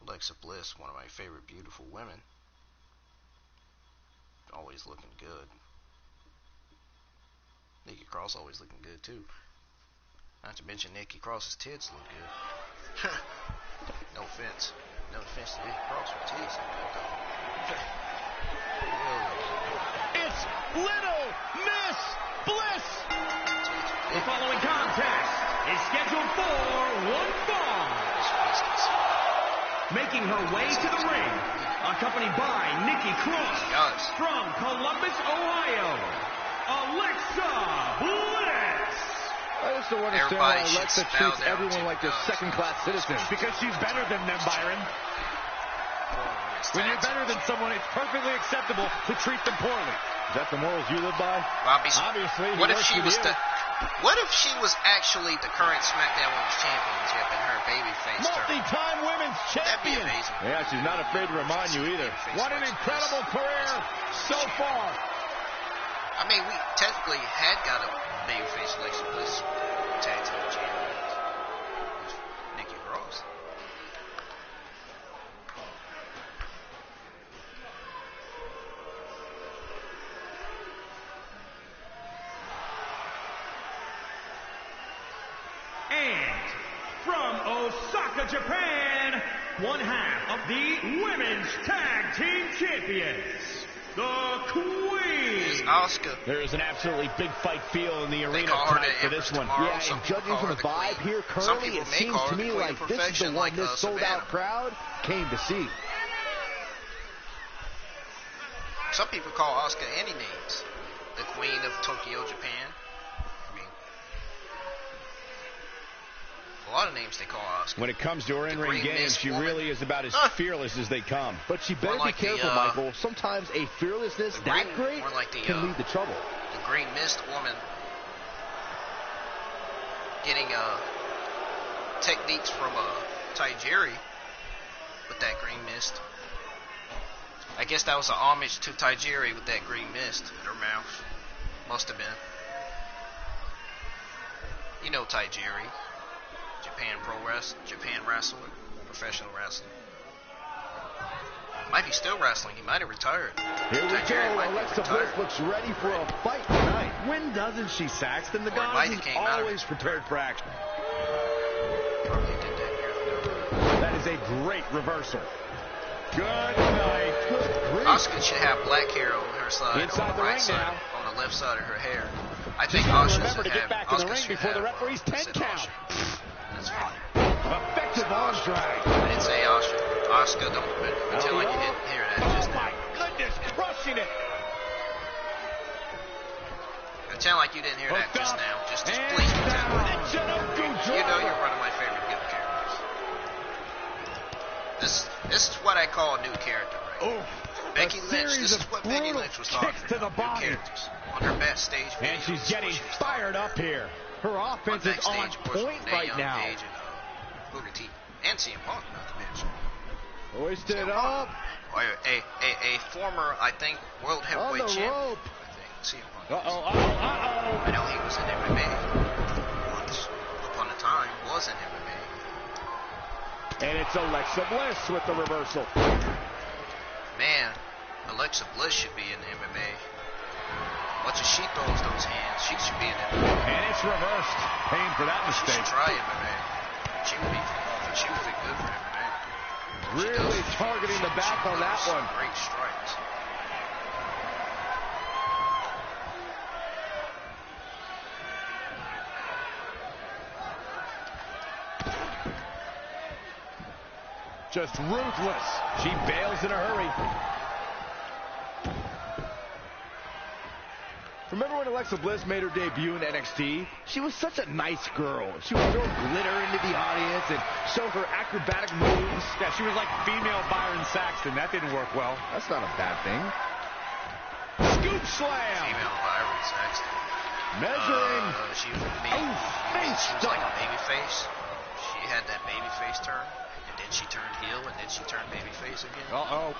Alexa Bliss, one of my favorite beautiful women. Always looking good. Nikki Cross always looking good too. Not to mention Nikki Cross's tits look good. No offense. No offense to Nikki Cross, her tits look good though. It's Little Miss Bliss. The following contest is scheduled for one fall. Making her way to the ring, accompanied by Nikki Cross from Columbus, Ohio, Alexa Bliss. I just don't understand why Alexa treats everyone like they're second-class citizens. Because she's better than them, Byron. When you're better than someone, it's perfectly acceptable to treat them poorly. Is that the morals you live by? Obviously. What if she was actually the current SmackDown Women's Championship and her babyface turn? Multi-time women's champion. That'd be amazing. Yeah, she's not afraid to remind you either. What an incredible career so far. I mean, we technically had got a babyface Alexa Bliss tag team champion with Nikki Cross. And from Osaka, Japan, one half of the Women's Tag Team Champions, the Queen. Asuka. There is an absolutely big fight feel in the arena tonight for this one. Yeah, and judging from the vibe here currently, it seems to me like this is the one this sold-out crowd came to see. Some people call Asuka any names. The Queen of Tokyo, Japan. I mean, a lot of names they call Asuka. When it comes to her in-ring game, she really is about as fearless as they come. But she better be careful, Michael. Sometimes a fearlessness that great can lead to trouble. The Green Mist woman getting techniques from Tajiri with that Green Mist. I guess that was an homage to Tajiri with that green mist in her mouth. Must have been. You know Tajiri. Japan wrestler. Professional wrestler. Might be still wrestling. He might have retired. Here we go. Alexa Bliss looks ready for a fight tonight. When doesn't she, Saxton? The goddess is always prepared for action. Probably did that years ago. That is a great reversal. Good night. Asuka should have black hair on her side, inside on the right side, on the left side of her hair. I think Asuka should have. Back in the ring before the referee's 10 count. That's funny. Effective arm drag. I didn't say Asuka. Don't pretend like you didn't hear that just now. Oh my goodness, crushing it. Pretend like you didn't hear that just now. Just please pretend. You know you're one of my favorite good characters. This is what I call a new character, right? Oh, Becky Lynch. This is what Becky Lynch was talking about. New characters on her backstage videos. And she's getting fired up here. Her offense is on point right now. And, Booker T and CM Punk, not to mention. Hoisted up. A former, I think, world heavyweight champion. I think CM Punk. I know he was in MMA once upon a time. Was in MMA. And it's Alexa Bliss with the reversal. Man, Alexa Bliss should be in MMA. Watch as she throws those hands. She should be in MMA. And it's reversed. Paying for that mistake. She should try MMA. She would fit good for MMA. Really targeting the back on that one. Great strikes. Just ruthless. She bails in a hurry. Remember when Alexa Bliss made her debut in NXT? She was such a nice girl. She would throw glitter into the audience and show her acrobatic moves. Yeah, she was like female Byron Saxton. That didn't work well. That's not a bad thing. Scoop slam. Female Byron Saxton. Measuring. She was like a baby face. She had that baby face turn. And then she turned heel, and then she turned baby face again. Uh-oh.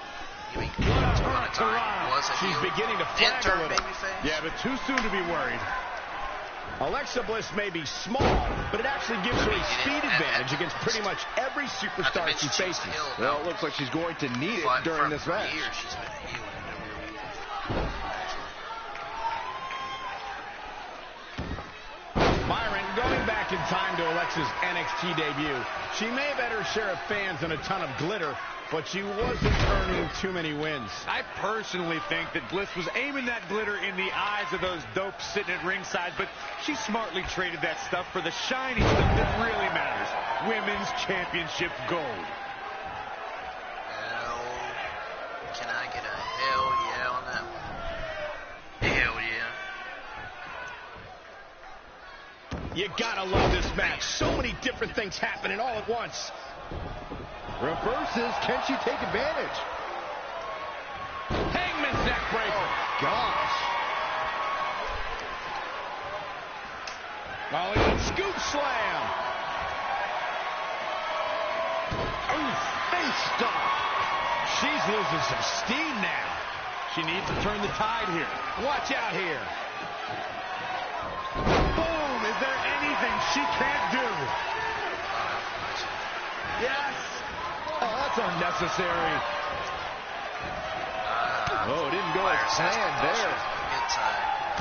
You mean once upon a time was a She's heel, beginning to then flag a turn little. baby face? Yeah, but too soon to be worried. Alexa Bliss may be small, but it actually gives her a speed advantage against pretty much every superstar she faces. Well, it looks like she's going to need it during this match. For years, she's been a heel in WWE. Byron, going back in time to Alexa's NXT debut, she may have had her share of fans and a ton of glitter, but she wasn't earning too many wins. I personally think that Bliss was aiming that glitter in the eyes of those dopes sitting at ringside, but she smartly traded that stuff for the shiny stuff that really matters. Women's Championship gold. Hell, can I get a hell yeah on that one? Hell yeah. You gotta love this match. So many different things happening all at once. Reverses. Can she take advantage? Hangman's neck breaker. Oh, gosh. Hollywood scoop slam. Ooh, face stop. She's losing some steam now. She needs to turn the tide here. Watch out here. Boom! Is there anything she can't do? Yes. Oh, that's unnecessary. Oh, it didn't go as planned there.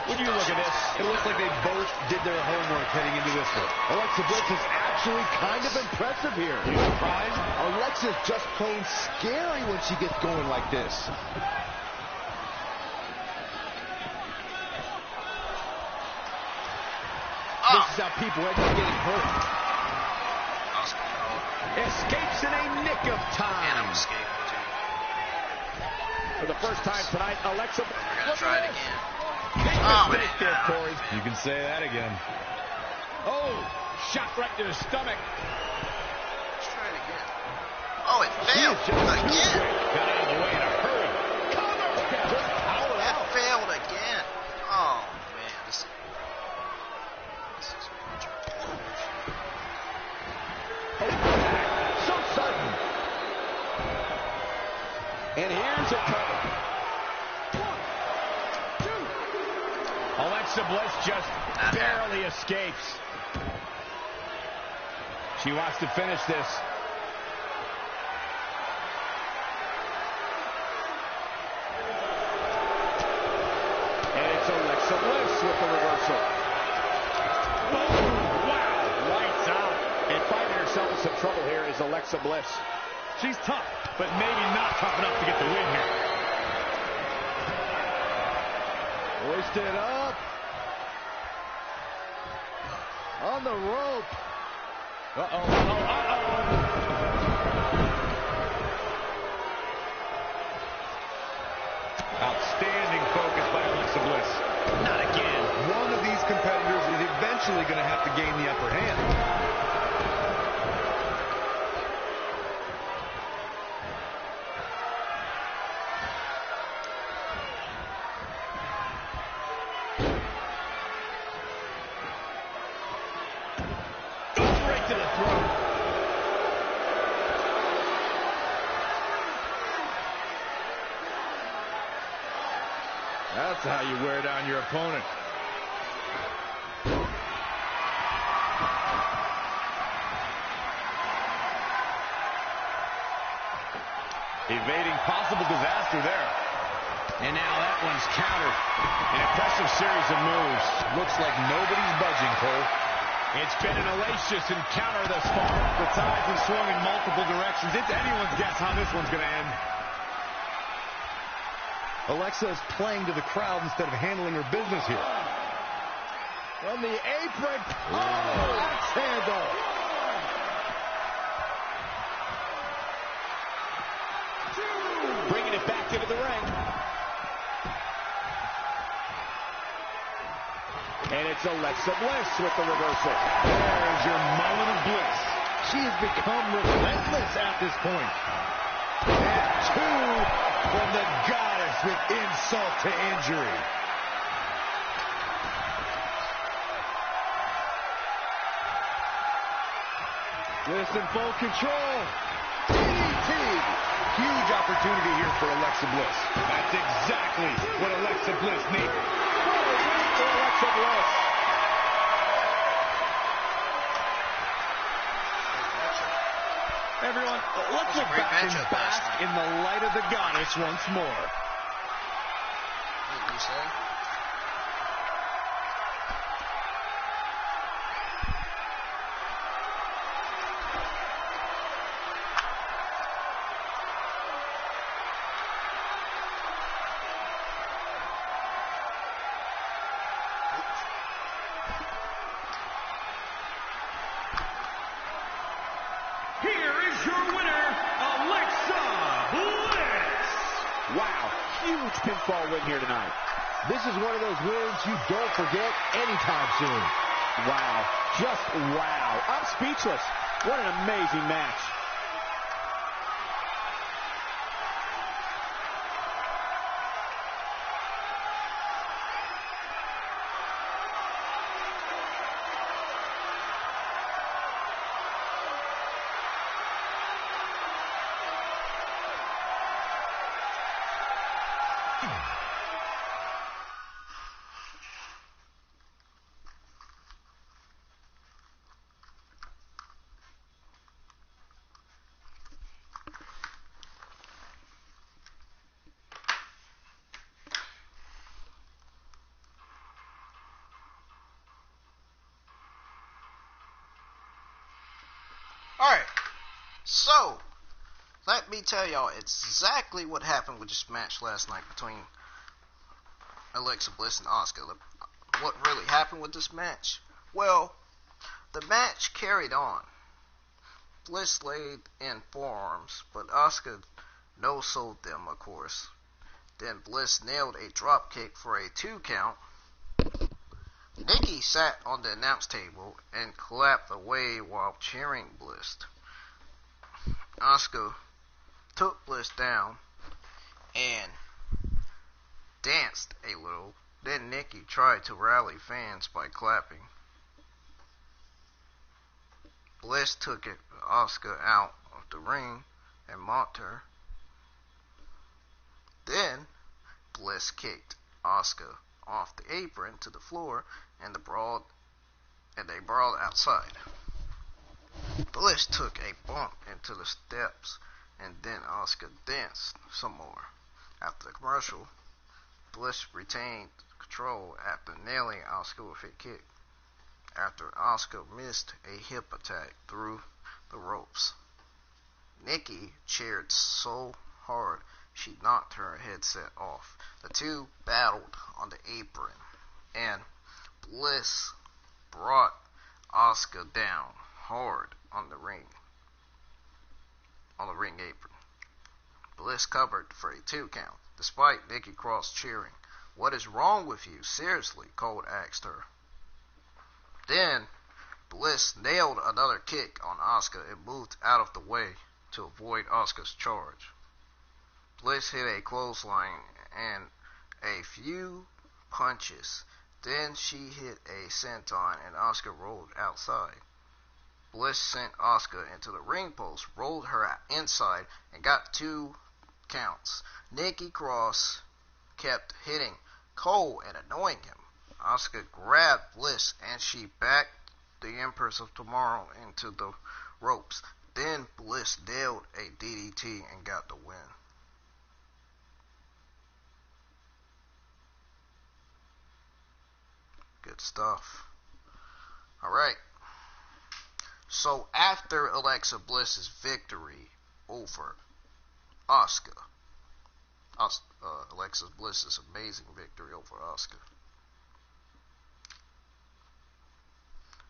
When you look at this, it looks like they both did their homework heading into this one. Alexa Bliss is actually kind of impressive here. You surprised? Alexa's just plain scary when she gets going like this. This is how people end up getting hurt. Escapes in a nick of time. For the first time tonight, Alexa. We're going to try it again. You can say that again. Oh, shot right to the stomach. Let's try it again. Oh, it failed again. Got out of the way in a hurry. Cover. Just power out. It failed again. Oh, man. This is so sudden. And here's a cover. Alexa Bliss just barely escapes. She wants to finish this. And it's Alexa Bliss with the reversal. Boom! Wow! Lights out. And finding herself in some trouble here is Alexa Bliss. She's tough, but maybe not tough enough to get the win here. Hoisted up. On the rope. Uh-oh. Outstanding focus by Alexa Bliss. Not again. One of these competitors is eventually going to have to gain the upper hand. To the throat. That's how you wear down your opponent. Evading possible disaster there. And now that one's countered. An impressive series of moves. Looks like nobody's budging, Cole. It's been an hellacious encounter thus far. The tides have swung in multiple directions. It's anyone's guess how this one's going to end. Alexa is playing to the crowd instead of handling her business here. From the apron. Oh, axe handle. Bringing it back into the ring. And it's Alexa Bliss with the reversal. There's your moment of bliss. She has become relentless at this point. And two from the goddess with insult to injury. Bliss in full control. DDT. Huge opportunity here for Alexa Bliss. That's exactly what Alexa Bliss needed. For Alexa Bliss. Everyone, let's look back and bask in the light of the goddess once more. What you say? Here is your winner, Alexa Bliss. Wow, huge pinfall win here tonight. This is one of those wins you don't forget anytime soon. Wow, just wow. I'm speechless. What an amazing match. Alright, so, let me tell y'all exactly what happened with this match last night between Alexa Bliss and Asuka. What really happened with this match? Well, the match carried on. Bliss laid in forearms, but Asuka no-sold them, of course. Then Bliss nailed a drop kick for a 2 count. Nikki sat on the announce table and clapped away while cheering Bliss. Asuka took Bliss down and danced a little. Then Nikki tried to rally fans by clapping. Bliss took Asuka out of the ring and mocked her. Then Bliss kicked Asuka off the apron to the floor, and they brawled outside. Bliss took a bump into the steps, and then Asuka danced some more. After the commercial, Bliss retained control after nailing Asuka with a kick. After Asuka missed a hip attack through the ropes, Nikki cheered so hard she knocked her headset off. The two battled on the apron, and Bliss brought Asuka down hard on the ring apron. Bliss covered for a 2 count, despite Nikki Cross cheering. "What is wrong with you? Seriously?" Cole asked her. Then Bliss nailed another kick on Asuka and moved out of the way to avoid Asuka's charge. Bliss hit a clothesline and a few punches. Then she hit a senton and Asuka rolled outside. Bliss sent Asuka into the ring post, rolled her inside, and got 2 counts. Nikki Cross kept hitting Cole and annoying him. Asuka grabbed Bliss and she backed the Empress of Tomorrow into the ropes. Then Bliss nailed a DDT and got the win. Good stuff. Alright. So after Alexa Bliss's victory over Asuka, Alexa Bliss's amazing victory over Asuka,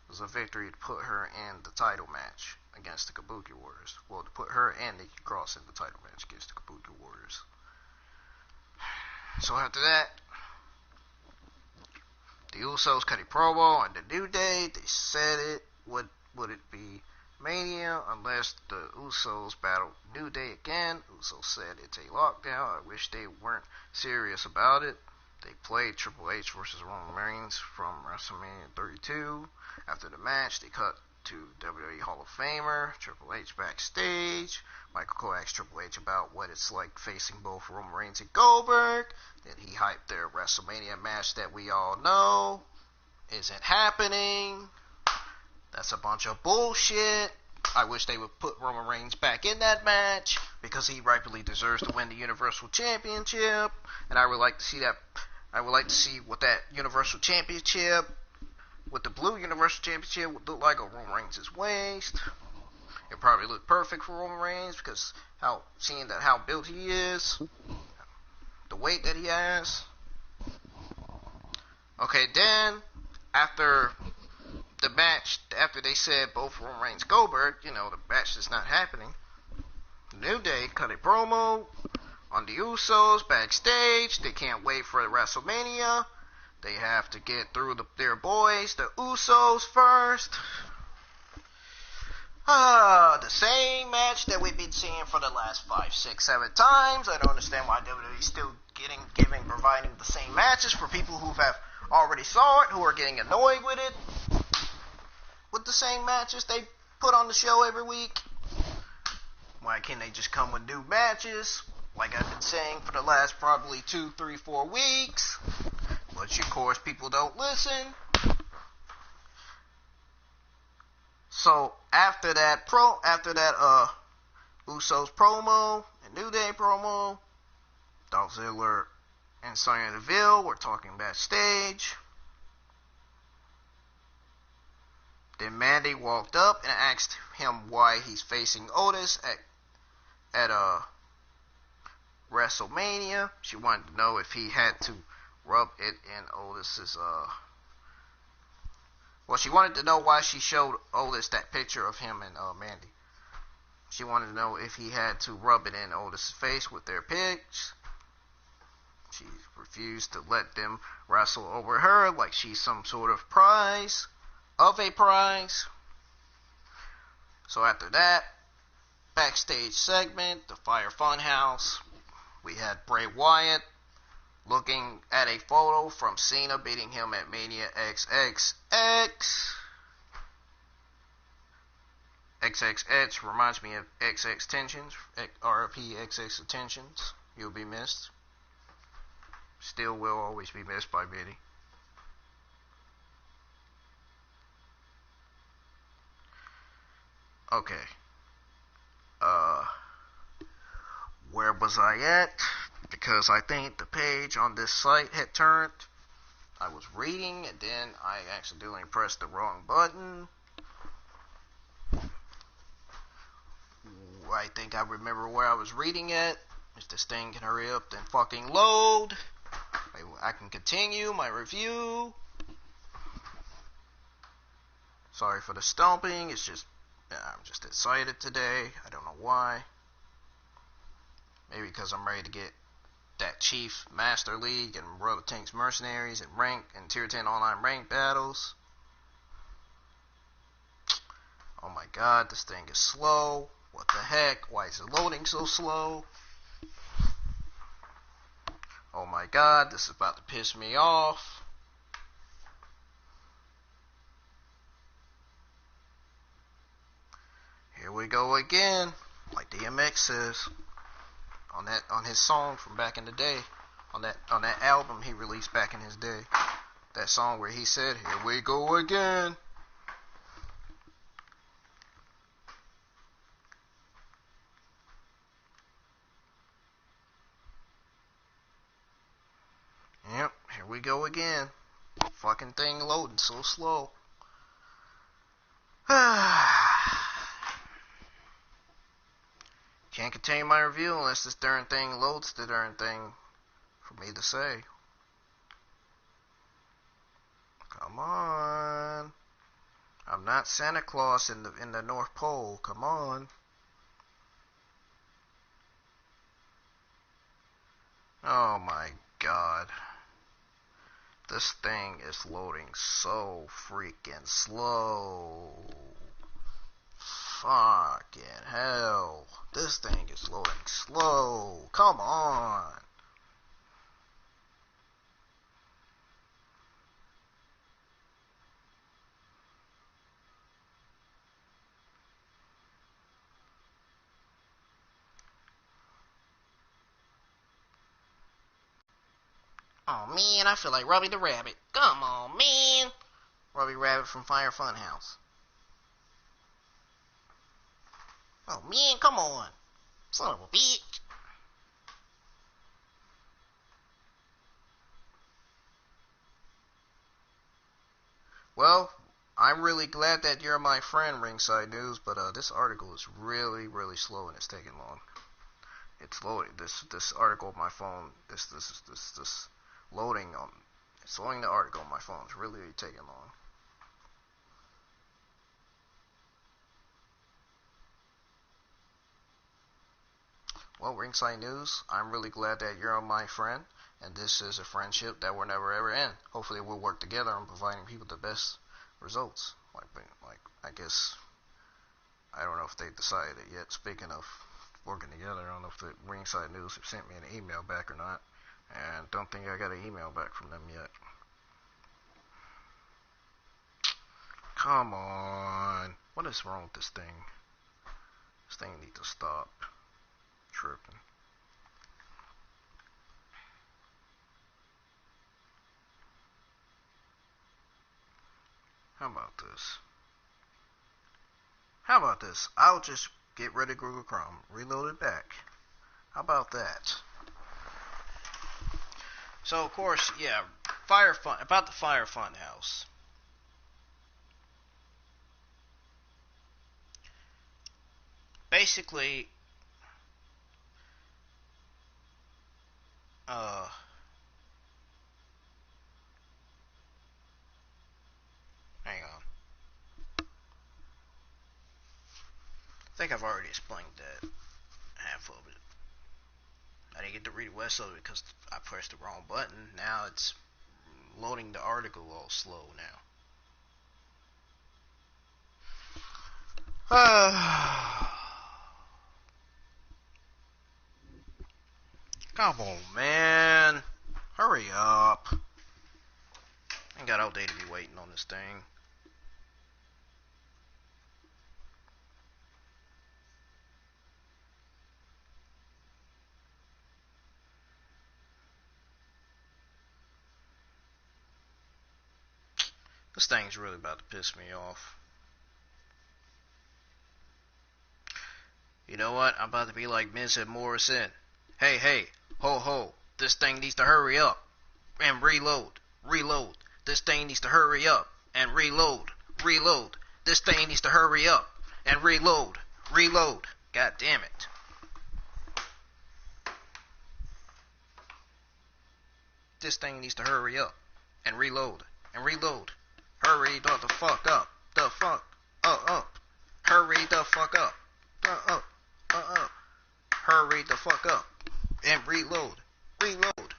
it was a victory to put her in the title match against the Kabuki Warriors. Well, to put her and Nikki Cross in the title match against the Kabuki Warriors. So after that, the Usos cut a promo on the New Day. They said it would it be Mania unless the Usos battled New Day again. Usos said it's a lockdown. I wish they weren't serious about it. They played Triple H versus Roman Reigns from WrestleMania 32. After the match, they cut to WWE Hall of Famer Triple H backstage. Michael Cole asked Triple H about what it's like facing both Roman Reigns and Goldberg. Then he hyped their WrestleMania match that we all know isn't happening. That's a bunch of bullshit. I wish they would put Roman Reigns back in that match because he rightfully deserves to win the Universal Championship. And I would like to see that. I would like to see what that Universal Championship, what the blue Universal Championship would look like on Roman Reigns' waist. It probably look perfect for Roman Reigns because seeing that how built he is, the weight that he has. Okay, then after the match, after they said both Roman Reigns and Goldberg, the match is not happening. New Day cut a promo on the Usos backstage. They can't wait for the WrestleMania. They have to get through their boys, the Usos, first. The same match that we've been seeing for the last 5, 6, 7 times. I don't understand why WWE is still providing the same matches for people who have already saw it, who are getting annoyed with it. With the same matches they put on the show every week. Why can't they just come with new matches? Like I've been saying for the last probably 2, 3, 4 weeks. But of course people don't listen. So after that Usos promo and New Day promo, Dolph Ziggler and Sonya Deville were talking backstage. Then Then Mandy walked up and asked him why he's facing Otis at WrestleMania. She wanted to know if he had to rub it in Otis's well, she wanted to know why she showed Otis that picture of him and Mandy. She wanted to know if he had to rub it in Otis' face with their pics. She refused to let them wrestle over her like she's some sort of prize. So after that backstage segment, the Fire Funhouse, we had Bray Wyatt looking at a photo from Cena beating him at Mania XXX. XXX reminds me of XX Tensions, RP XX Tensions. You'll be missed. Still will always be missed by many. Okay. Where was I at? Because I think the page on this site had turned. I was reading and then I accidentally pressed the wrong button. I think I remember where I was reading at. If this thing can hurry up and fucking load, I can continue my review. Sorry for the stomping. It's just, I'm just excited today. I don't know why. Maybe because I'm ready to get that Chief Master League and World of Tanks Mercenaries and rank and Tier 10 online rank battles. Oh my god, this thing is slow. What the heck? Why is it loading so slow? Oh my god, this is about to piss me off. Here we go again, like DMX says on his song from back in the day, on that album he released back in his day. That song where he said, "Here we go again." Yep, here we go again. Fucking thing loading so slow. Can't continue my review unless this darn thing loads the darn thing for me to say. Come on. I'm not Santa Claus in the North Pole. Come on. Oh my god. This thing is loading so freaking slow. Fucking hell. This thing is loading slow. Come on. Oh man, I feel like Robbie the Rabbit. Come on, man. Robbie Rabbit from Fire Funhouse. Oh man, come on. Son of a bitch. Well, I'm really glad that you're my friend, Ringside News, but this article is really, really slow and it's taking long. It's loading. This article on my phone, this loading on, it's loading the article on my phone. It's really taking long. Well, Ringside News, I'm really glad that you're my friend, and this is a friendship that will never ever end. Hopefully we'll work together on providing people the best results. Like I guess, I don't know if they decided it yet. Speaking of working together, I don't know if the Ringside News have sent me an email back or not, and don't think I got an email back from them yet. Come on. What is wrong with this thing? This thing needs to stop tripping. How about this? I'll just get rid of Google Chrome, reload it back. How about that? So of course, yeah, about the Fire Funhouse. basically, hang on. I think I've already explained that half of it. I didn't get to read the rest of it because I pressed the wrong button. Now it's loading the article all slow now. Come on, man. Hurry up. I ain't got all day to be waiting on this thing. This thing's really about to piss me off. You know what? I'm about to be like Miz and Morrison. Hey, hey, ho, ho. This thing needs to hurry up and reload. Reload. This thing needs to hurry up and reload. Reload. This thing needs to hurry up and reload. Reload. God damn it. This thing needs to hurry up and reload. And reload. Hurry the fuck up. The fuck up. Hurry the fuck up. Up. Hurry the fuck up. And reload. Reload.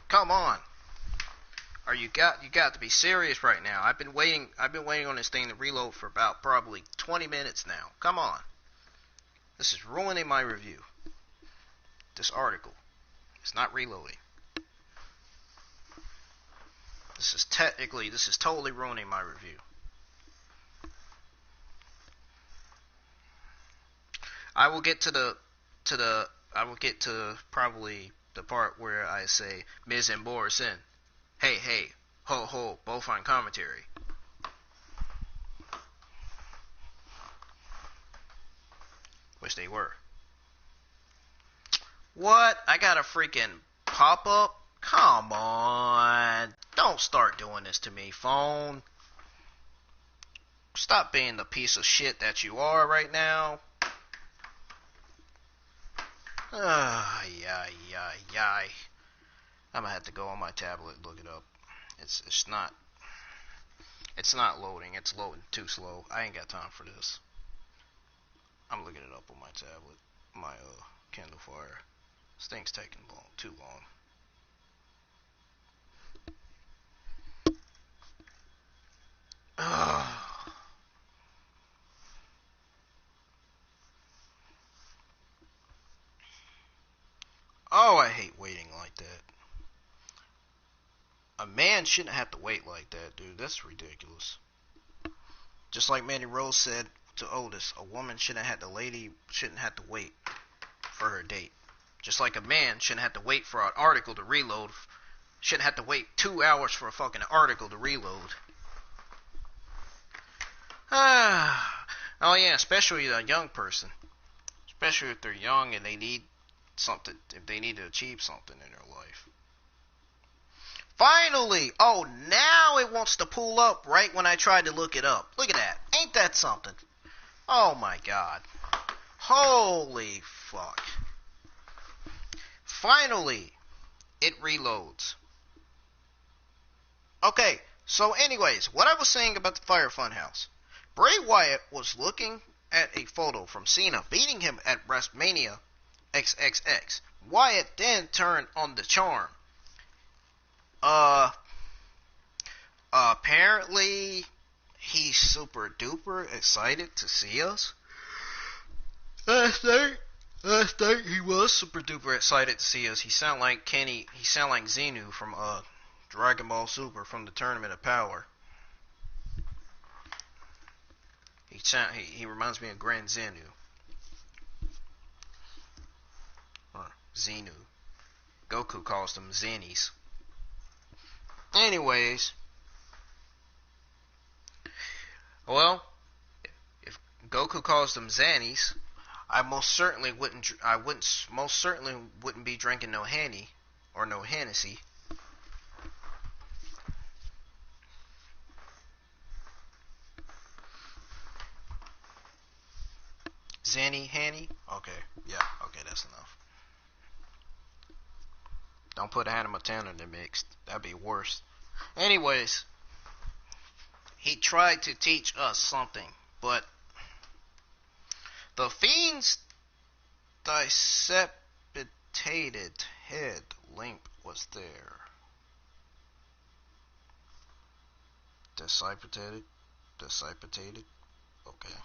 Come on. You got to be serious right now. I've been waiting on this thing to reload for about probably 20 minutes now. Come on. This is ruining my review. This article. It's not reloading. This is totally ruining my review. I will get to probably the part where I say Miz and Morrison. Hey, hey, ho, ho, both on commentary. Which they were. What? I got a freaking pop-up? Come on. Don't start doing this to me, phone. Stop being the piece of shit that you are right now. Yay. I'm gonna have to go on my tablet and look it up. It's not loading. It's loading too slow. I ain't got time for this. I'm looking it up on my tablet, my Kindle Fire. This thing's taking too long. Oh, I hate waiting like that. A man shouldn't have to wait like that, dude. That's ridiculous. Just like Mandy Rose said to Otis, a woman shouldn't have to wait for her date. Just like a man shouldn't have to wait for an article to reload. Shouldn't have to wait 2 hours for a fucking article to reload. Oh yeah, especially a young person. Especially if they're young and they need something, if they need to achieve something in their life. Finally! Oh, now it wants to pull up right when I tried to look it up. Look at that. Ain't that something? Oh my god. Holy fuck. Finally, it reloads. Okay, so anyways, what I was saying about the Fire Funhouse. Bray Wyatt was looking at a photo from Cena beating him at WrestleMania XXX. Wyatt then turned on the charm. Apparently, he's super duper excited to see us. Last night he was super duper excited to see us. He sound like Xenu from Dragon Ball Super from the Tournament of Power. He reminds me of Grand Xenu. Or Xenu. Goku calls them Zennies. Anyways, well, if Goku calls them Zannies, I most certainly wouldn't be drinking no Henny or no Hennessy. Zenny Hanny? Okay, yeah, okay, that's enough. Don't put Hannah Montana in the mix. That'd be worse. Anyways, he tried to teach us something, but the Fiend's decapitated head limp was there. Decapitated? Okay.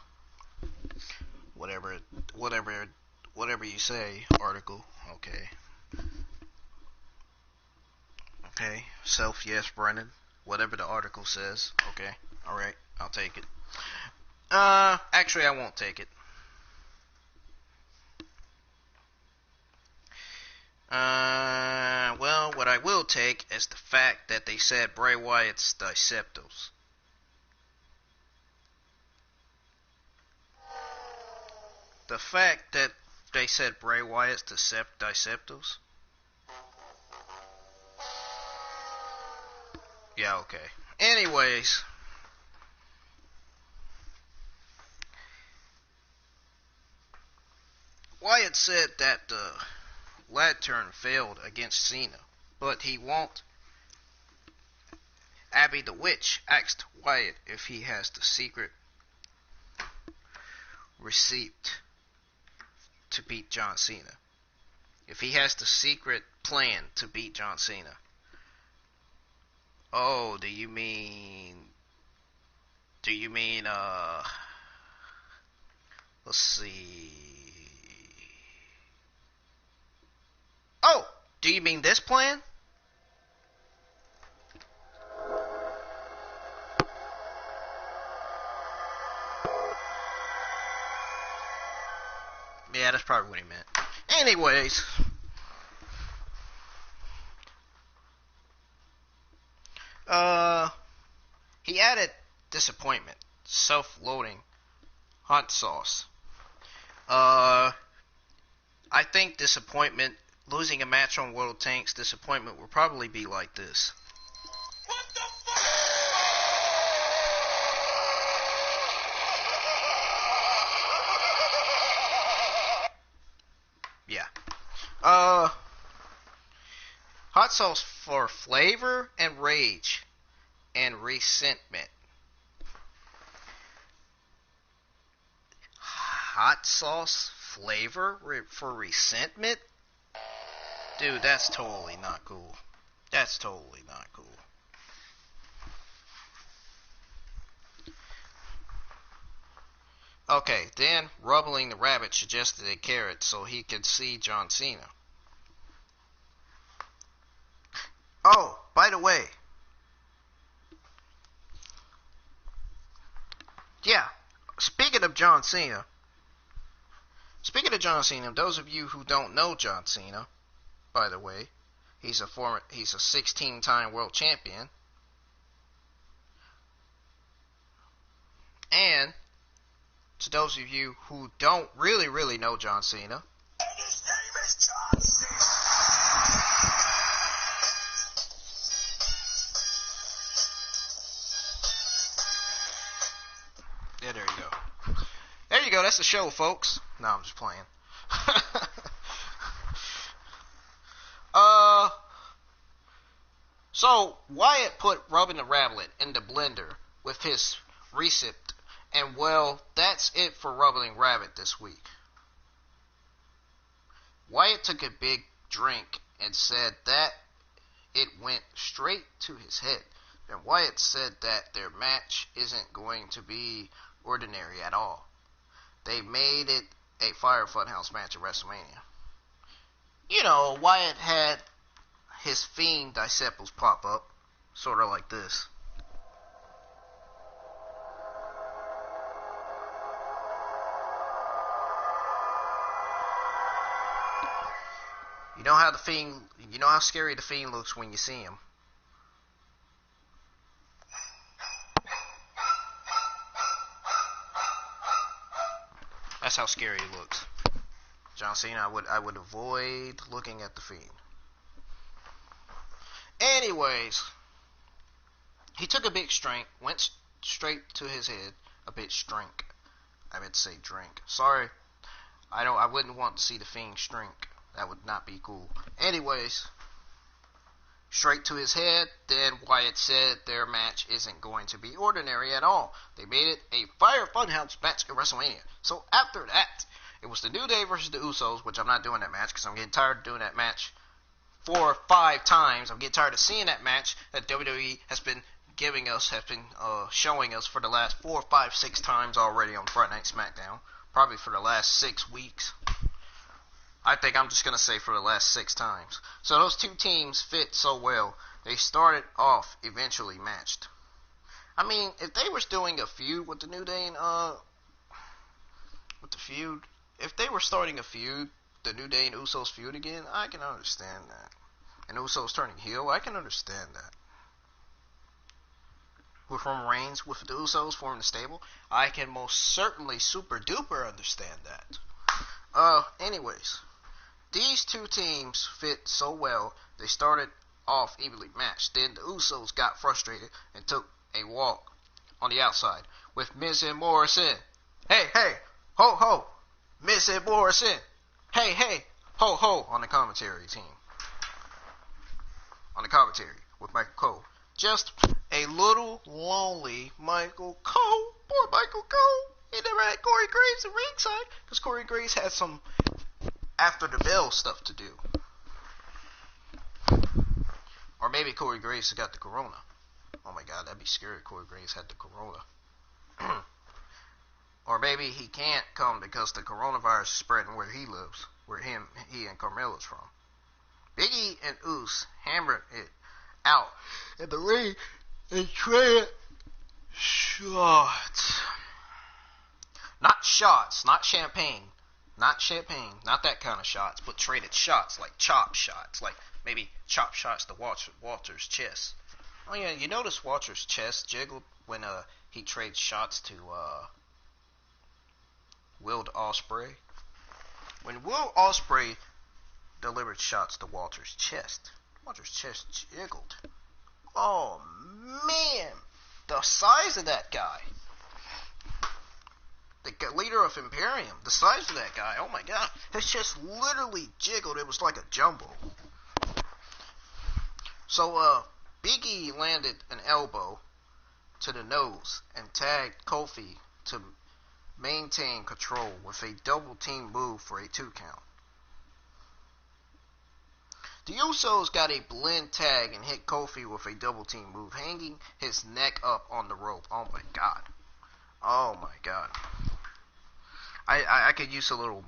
Whatever you say, article. Okay. Okay. Self, yes, Brennan. Whatever the article says. Okay. Alright. I'll take it. Actually, I won't take it. Well, what I will take is the fact that they said Bray Wyatt's Deceptos. The fact that they said Bray Wyatt's Deceptos. Yeah, okay. Anyways. Wyatt said that the Lantern failed against Cena, but he won't. Abby the Witch asked Wyatt if he has the secret receipt to beat John Cena. If he has the secret plan to beat John Cena. Oh, do you mean, let's see. Oh, do you mean this plan? Yeah, that's probably what he meant. Anyways. He added disappointment, self-loading, hot sauce. I think disappointment, losing a match on World Tanks, disappointment will probably be like this. What the fuck? Yeah. Hot sauce for flavor and rage and resentment. Hot sauce flavor for resentment? Dude, that's totally not cool. That's totally not cool. Okay, then Rubbling the Rabbit suggested a carrot so he could see John Cena. Oh, by the way. Yeah, speaking of John Cena, those of you who don't know John Cena, by the way, he's a 16-time world champion. And to those of you who don't really know John Cena, and his name is John Cena. Yeah, there you go. There you go, that's the show, folks. No, I'm just playing. So, Wyatt put Rubbing the Rabbit in the blender with his receipt, and well, that's it for Rubbing Rabbit this week. Wyatt took a big drink and said that it went straight to his head. And Wyatt said that their match isn't going to be ordinary at all. They made it a Fire Funhouse match at WrestleMania. You know, Wyatt had his Fiend disciples pop up, sort of like this. You know how scary the Fiend looks when you see him. That's how scary he looks. John Cena, I would avoid looking at the Fiend. Anyways, he took a big drink, went straight to his head. A bit drink. I meant to say drink. Sorry, I wouldn't want to see the Fiend shrink. That would not be cool. Anyways, straight to his head, then Wyatt said their match isn't going to be ordinary at all. They made it a Fire Funhouse match at WrestleMania. So after that, it was the New Day versus the Usos, which I'm not doing that match because I'm getting tired of doing that match 4 or 5 times. I'm getting tired of seeing that match that WWE has been showing us for the last 4, 5, 6 times already on Friday Night Smackdown. Probably for the last 6 weeks. I think I'm just going to say for the last 6 times. So those two teams fit so well. They started off eventually matched. I mean, if they were doing a feud with the New Day and, if they were starting a feud, the New Day and Usos feud again, I can understand that. And Usos turning heel, I can understand that. With Roman Reigns, with the Usos forming the stable, I can most certainly super duper understand that. Anyways, these two teams fit so well, they started off evenly matched. Then the Usos got frustrated and took a walk on the outside with Miz and Morrison. Hey, hey, ho, ho, Miz and Morrison. Hey, hey, ho, ho, on the commentary team. On the commentary with Michael Cole. Just a little lonely Michael Cole. Poor Michael Cole. He never had Corey Graves at ringside because Corey Graves had some after the bell stuff to do. Or maybe Corey Graves got the corona. Oh my god, that'd be scary if Corey Graves had the corona. Or maybe he can't come because the coronavirus is spreading where he lives, where he and Carmella's from. Big E and Uce hammered it out in the ring and traded shots. Not shots, not champagne. Not champagne, not that kind of shots, but traded shots, like chop shots, like maybe chop shots to Walter's chest. Oh yeah, you notice Walter's chest jiggled when he trades shots to Will Ospreay. When Will Ospreay delivered shots to Walter's chest jiggled. Oh man, the size of that guy. The leader of Imperium, the size of that guy, oh my god, his chest literally jiggled. It was like a jumbo. So, Big E landed an elbow to the nose and tagged Kofi to maintain control with a double team move for a 2 count. The Usos got a blend tag and hit Kofi with a double team move, hanging his neck up on the rope. Oh my god. Oh my god. I could use a little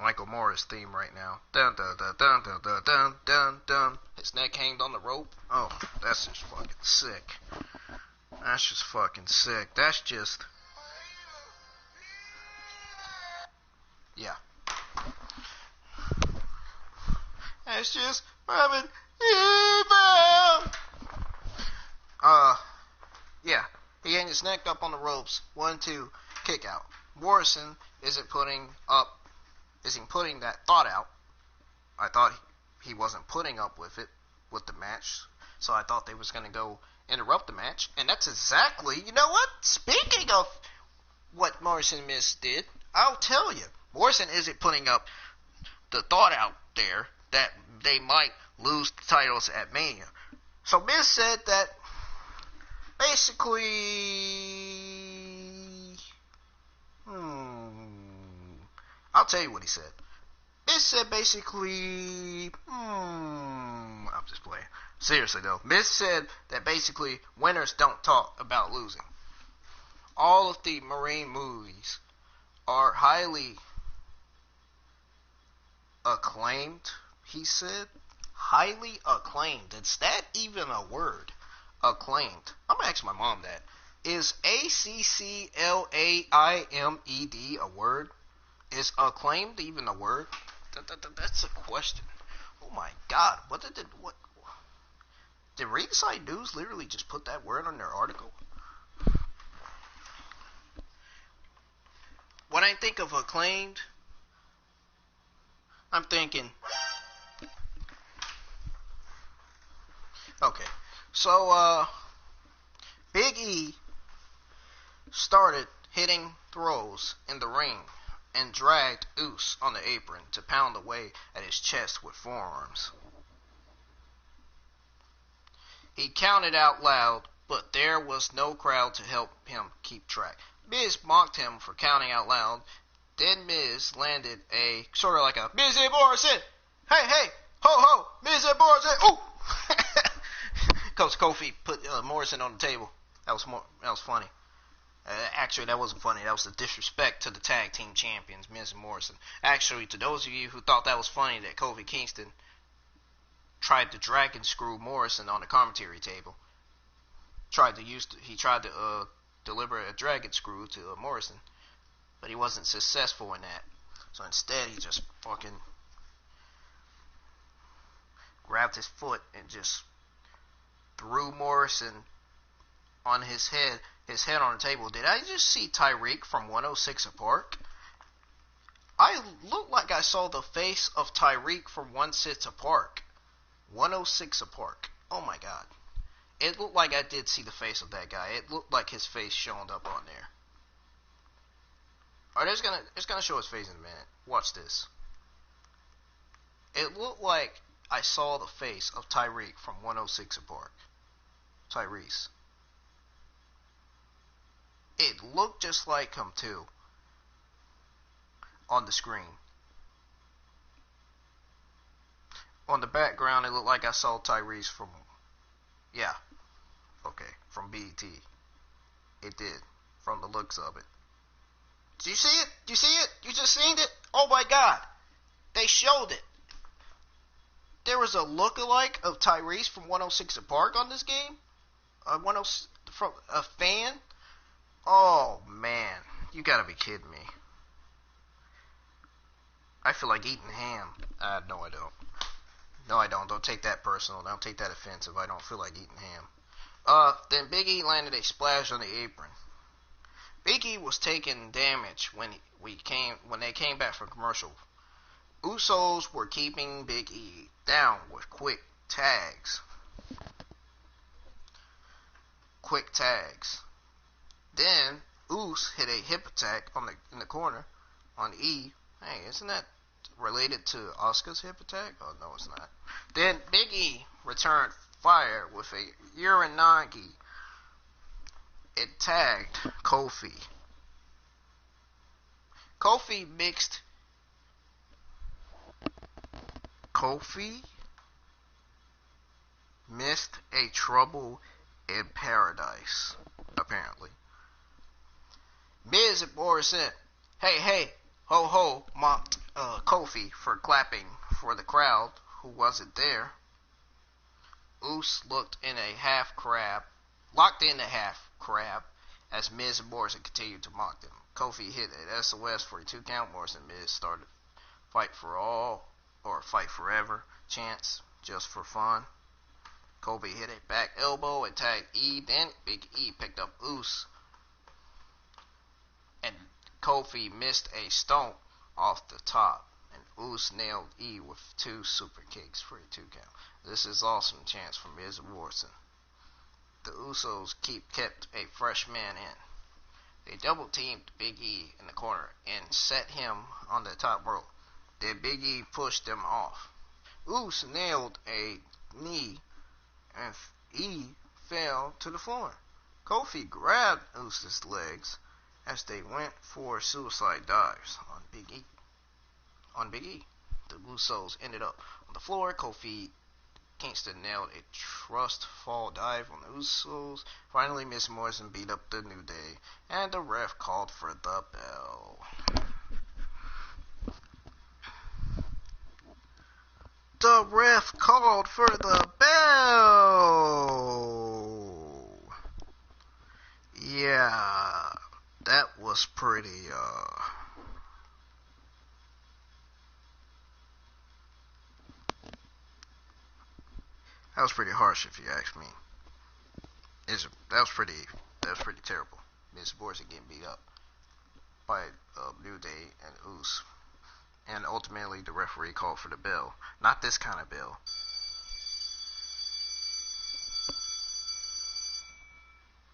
Michael Morris theme right now. Dun dun dun dun dun dun dun dun dun. His neck hanged on the rope. Oh, that's just fucking sick. That's just fucking sick. That's just, yeah. That's just having evil. Yeah. He hanged his neck up on the ropes. 1, 2, kick out. Morrison isn't putting that thought out. I thought he wasn't putting up with it, with the match. So I thought they was going to go interrupt the match. And that's exactly, you know what? Speaking of what Morrison did, I'll tell you. Morrison isn't putting up the thought out there that they might lose the titles at Mania. So Miz said that basically, I'll tell you what he said. Miz said basically, I'm just playing. Seriously though, Miz said that basically winners don't talk about losing. All of the Marine movies are highly acclaimed, he said. Highly acclaimed. Is that even a word? Acclaimed. I'm gonna ask my mom that. Is ACCLAIMED a word? Is acclaimed even a word? That's a question. Oh my god. What did Ringside News literally just put that word on their article? When I think of acclaimed, I'm thinking, okay, so Big E started hitting throws in the ring and dragged Uce on the apron to pound away at his chest with forearms. He counted out loud, but there was no crowd to help him keep track. Miz mocked him for counting out loud. Then Miz landed a sort of like a Miz and Morrison. Hey, hey, ho, ho, Miz and Morrison. Ooh, because Kofi put Morrison on the table. That was funny. Actually, that wasn't funny. That was the disrespect to the tag team champions, Miz and Morrison. Actually, to those of you who thought that was funny that Kofi Kingston tried to dragon screw Morrison on the commentary table, he tried to deliver a dragon screw to Morrison, but he wasn't successful in that. So instead, he just fucking grabbed his foot and just threw Morrison on his head on the table. Did I just see Tyreek from 106 Park? I looked like I saw the face of Tyreek from 106 Park. 106 Park. Oh my god. It looked like I did see the face of that guy. It looked like his face showed up on there. Alright, it's gonna show his face in a minute. Watch this. It looked like I saw the face of Tyreek from 106 Park. Tyrese. It looked just like him too. On the screen. On the background, it looked like I saw Tyrese from, from BET. It did, from the looks of it. Did you see it? Did you see it? You just seen it? Oh my god. They showed it. There was a lookalike of Tyrese from 106 Park on this game? From a fan? Oh man, you gotta be kidding me. I feel like eating ham. No I don't. No I don't. Don't take that personal. Don't take that offensive. I don't feel like eating ham. Then Big E landed a splash on the apron. Big E was taking damage when they came back from commercial. Usos were keeping Big E down with quick tags. Then Uce hit a hip attack in the corner on E. Hey, isn't that related to Asuka's hip attack? Oh no, it's not. Then Big E returned fire with a Uranagi. It tagged Kofi. Kofi missed a trouble in paradise, apparently. Miz and Morrison, hey, hey, ho, ho, mocked Kofi for clapping for the crowd who wasn't there. Uce locked in a half crab, as Miz and Morrison continued to mock them. Kofi hit an SOS for a 2 count. Morrison and Miz started fight for all, or fight forever chants, just for fun. Kofi hit a back elbow and tagged E. Then Big E picked up Uce, and Kofi missed a stomp off the top, and Uce nailed E with 2 super kicks for a 2 count. This is awesome chance from Miz and Morrison. The Usos kept a fresh man in. They double teamed Big E in the corner and set him on the top rope. Then Big E pushed them off. Uce nailed a knee and E fell to the floor. Kofi grabbed Uce's legs as they went for suicide dives on Big E. The Usos ended up on the floor. Kofi Kingston nailed a trust fall dive on the Usos. Finally, Miz Morrison beat up the New Day, and the ref called for the bell. The ref called for the bell. Yeah, that was pretty, that was pretty harsh, if you ask me. That was pretty terrible. Miz Morrison getting beat up by New Day and Uce. And ultimately, the referee called for the bell. Not this kind of bell.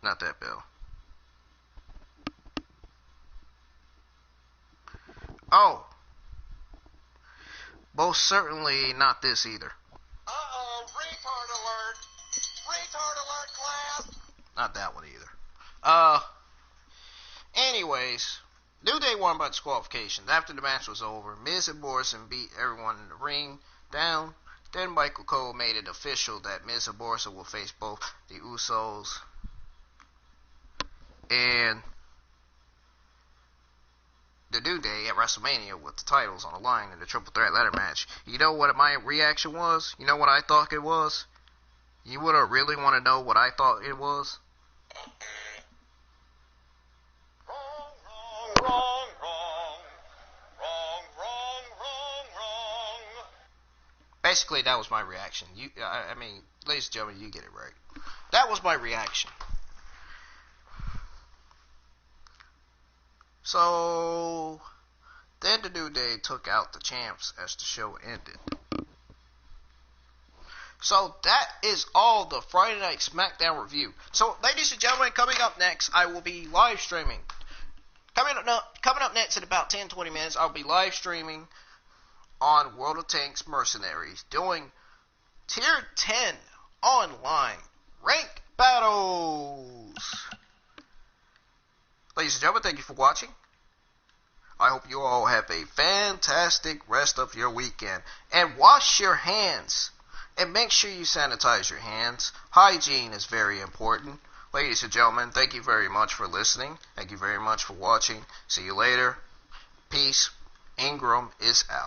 Not that bell. Oh. Most certainly not this either. Uh-oh, retard alert. Retard alert, class. Not that one either. Anyways, New Day won by disqualification. After the match was over, Miz and Morrison beat everyone in the ring down. Then Michael Cole made it official that Miz and Morrison will face both the Usos and the New Day at WrestleMania with the titles on the line in the triple threat ladder match. You know what my reaction was? You know what I thought it was? You would really want to know what I thought it was? Wrong. Basically, that was my reaction. I mean, ladies and gentlemen, you get it right. That was my reaction. So, then the New Day took out the champs as the show ended. So, that is all the Friday Night Smackdown review. So, ladies and gentlemen, coming up next, I will be live streaming. Coming up next in about 10-20 minutes, I'll be live streaming on World of Tanks Mercenaries, doing Tier 10 online rank battles. Ladies and gentlemen, thank you for watching. I hope you all have a fantastic rest of your weekend. And wash your hands. And make sure you sanitize your hands. Hygiene is very important. Ladies and gentlemen, thank you very much for listening. Thank you very much for watching. See you later. Peace. Ingram is out.